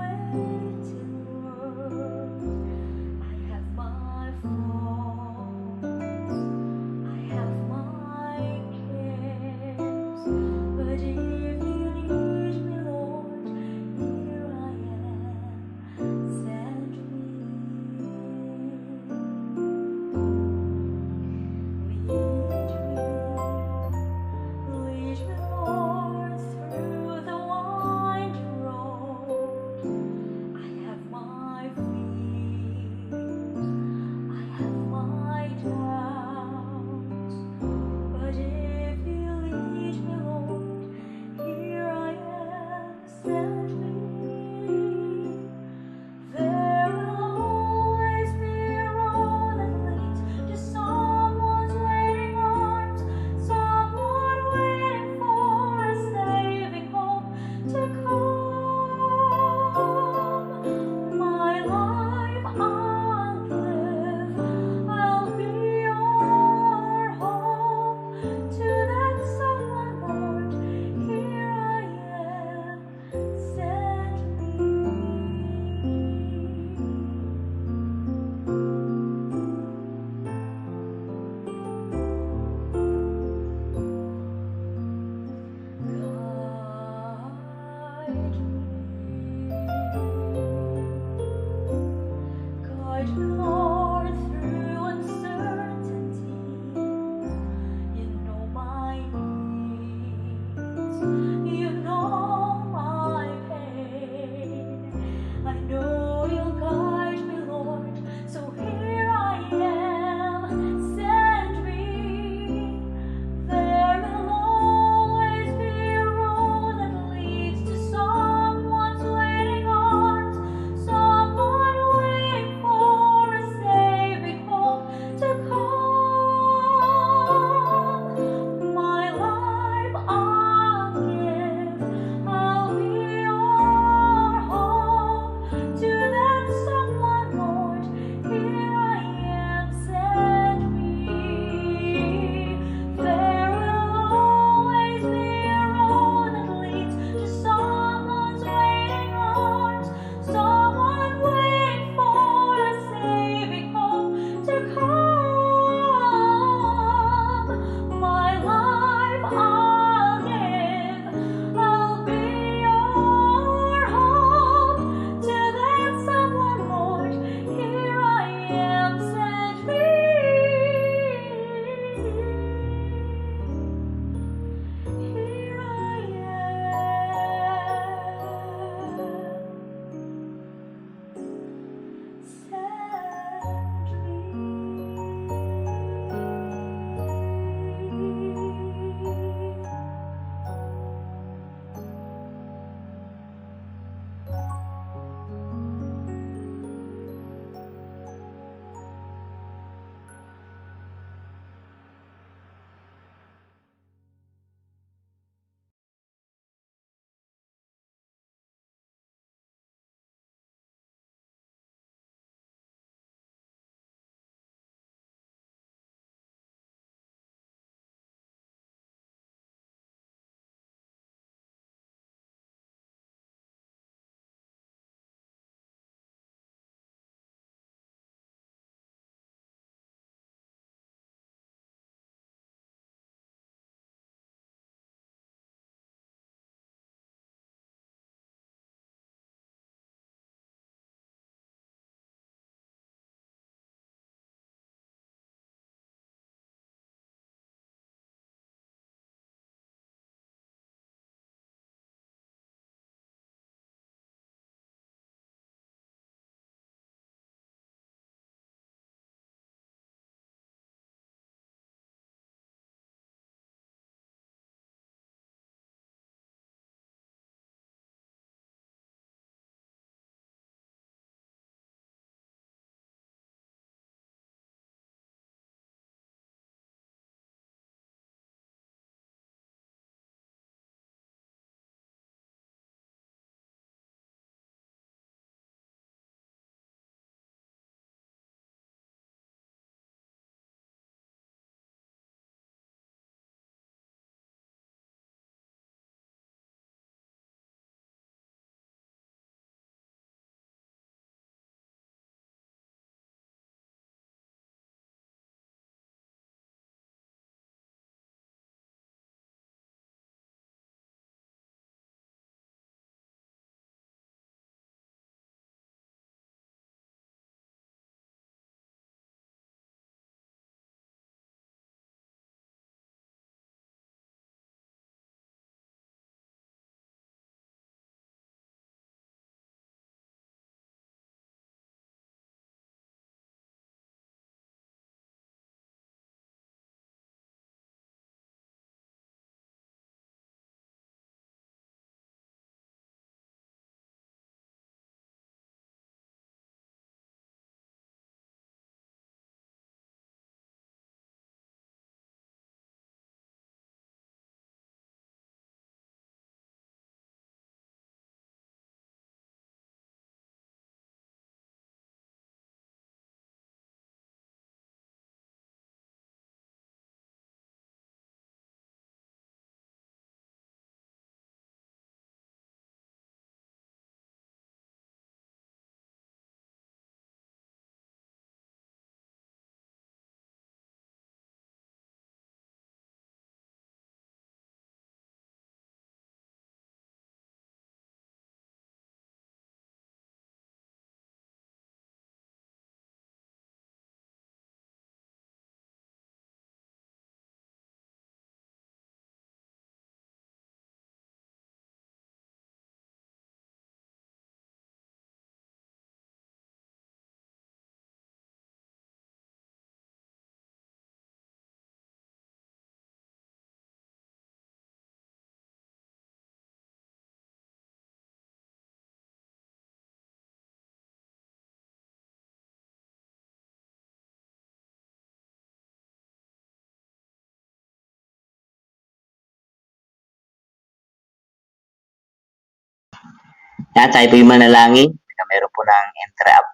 S3: Yan, tayo po'y manalangin. Meron po ng interrupt.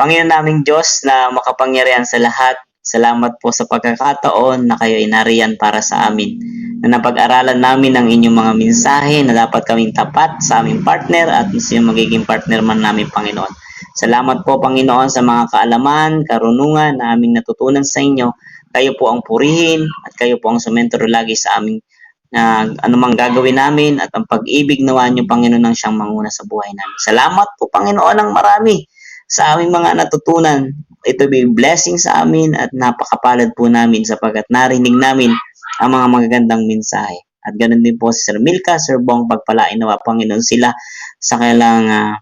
S3: Panginoon naming Diyos na makapangyarihan sa lahat, salamat po sa pagkakataon na kayo ay nariyan para sa amin. Na napag-aralan namin ang inyong mga mensahe na dapat kaming tapat sa aming partner at yung magiging partner man namin, Panginoon. Salamat po, Panginoon, sa mga kaalaman, karunungan na aming natutunan sa inyo. Kayo po ang purihin at kayo po ang sumentro lagi sa aming anumang gagawin namin at ang pag-ibig nawa niyo, Panginoon, ang siyang manguna sa buhay namin. Salamat po, Panginoon, ng marami sa aming mga natutunan. Ito be blessing sa amin at napakapalad po namin sapagkat narinig namin ang mga magagandang mensahe. At ganoon din po si Sir Milka, Sir Bong, pagpalain nawa, Panginoon, sila sa kanilang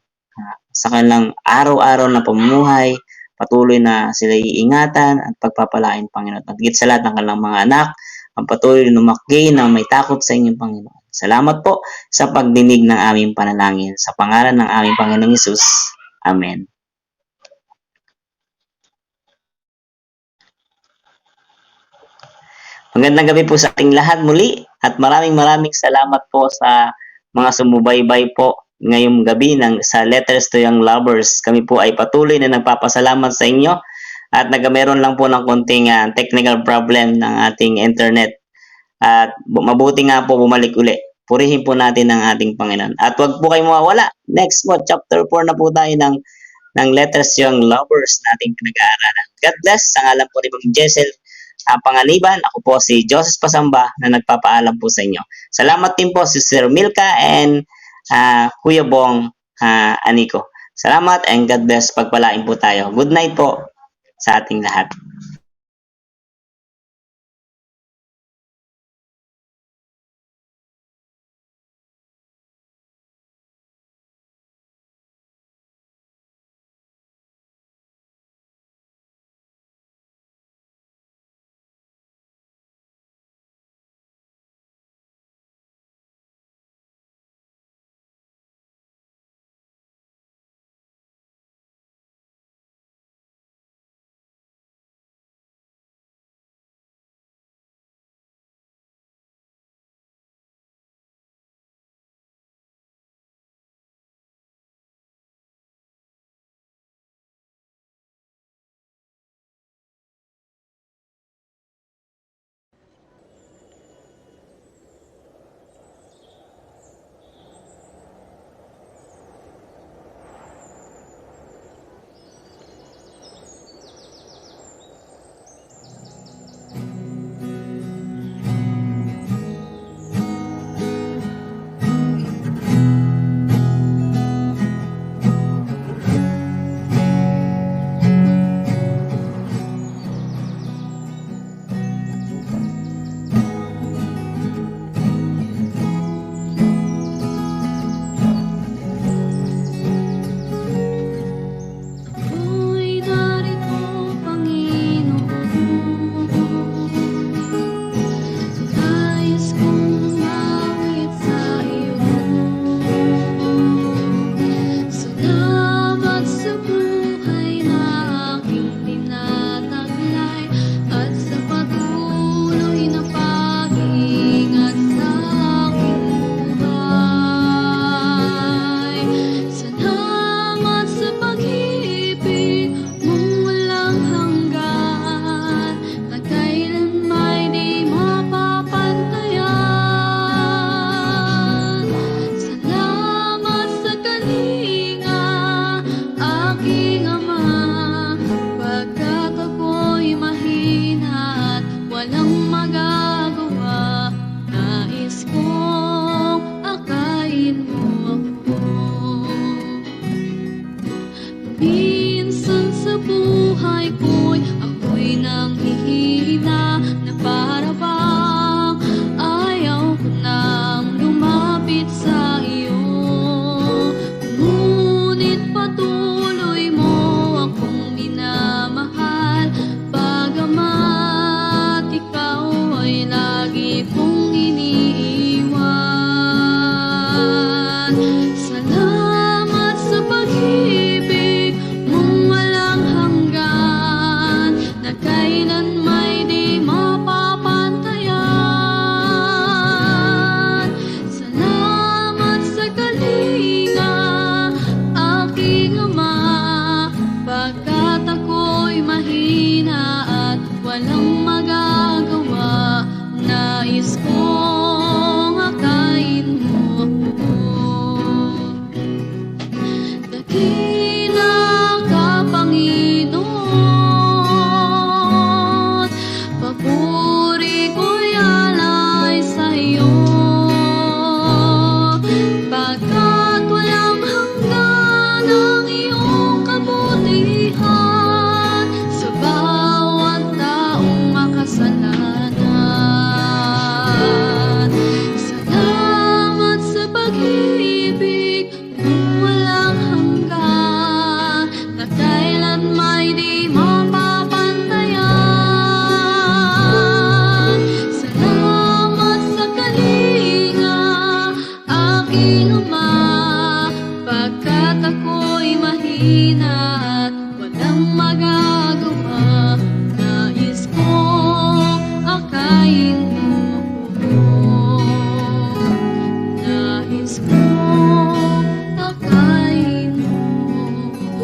S3: araw-araw na pamumuhay. Patuloy na sila iingatan at pagpapalain, Panginoon. At higit sa lahat ng kanilang mga anak, ang patuloy na lumaki na may takot sa inyong Panginoon. Salamat po sa pagdinig ng aming panalangin. Sa pangalan ng aming Panginoong Hesus. Amen. Magandang gabi po sa ating lahat muli at maraming salamat po sa mga sumubaybay po ngayong gabi sa Letters to Young Lovers. Kami po ay patuloy na nagpapasalamat sa inyo at meron lang po ng konting technical problem ng ating internet. At mabuti nga po bumalik uli. Purihin po natin ang ating Panginoon. At wag po kayong mawawala. Next po, chapter 4 na po tayo ng Letters to Young Lovers na ating pinag-aaralan. God bless. Sa ngalan po ni Ma'am Jessel Panganiban, ako po si Joseph Pasamba na nagpapaalam po sa inyo. Salamat din po si Sir Milka and Kuya Bong Aniko. Salamat and God bless. Pagpalain po tayo. Good night po sa ating lahat.
S1: Salamat sa kalinga. Pagkat ako'y mahina at walang magagawa, nais kong akayin mo ako. Nais kong akayin mo ako.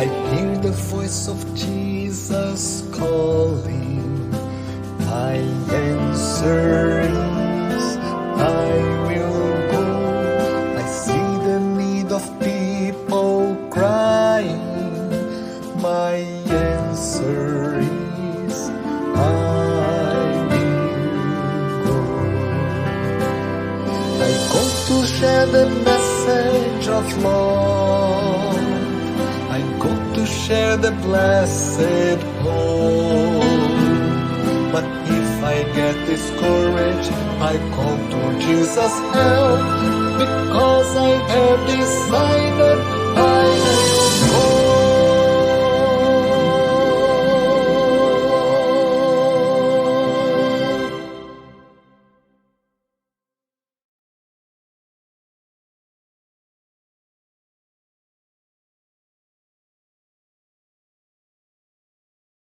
S2: I hear the voice of Jesus calling. My answer is, I will go. I see the need of people crying. My answer is, I will go. I go to share the message of love. I go to share the blessed hope. But if I get discouraged, I call to Jesus' help, because I have decided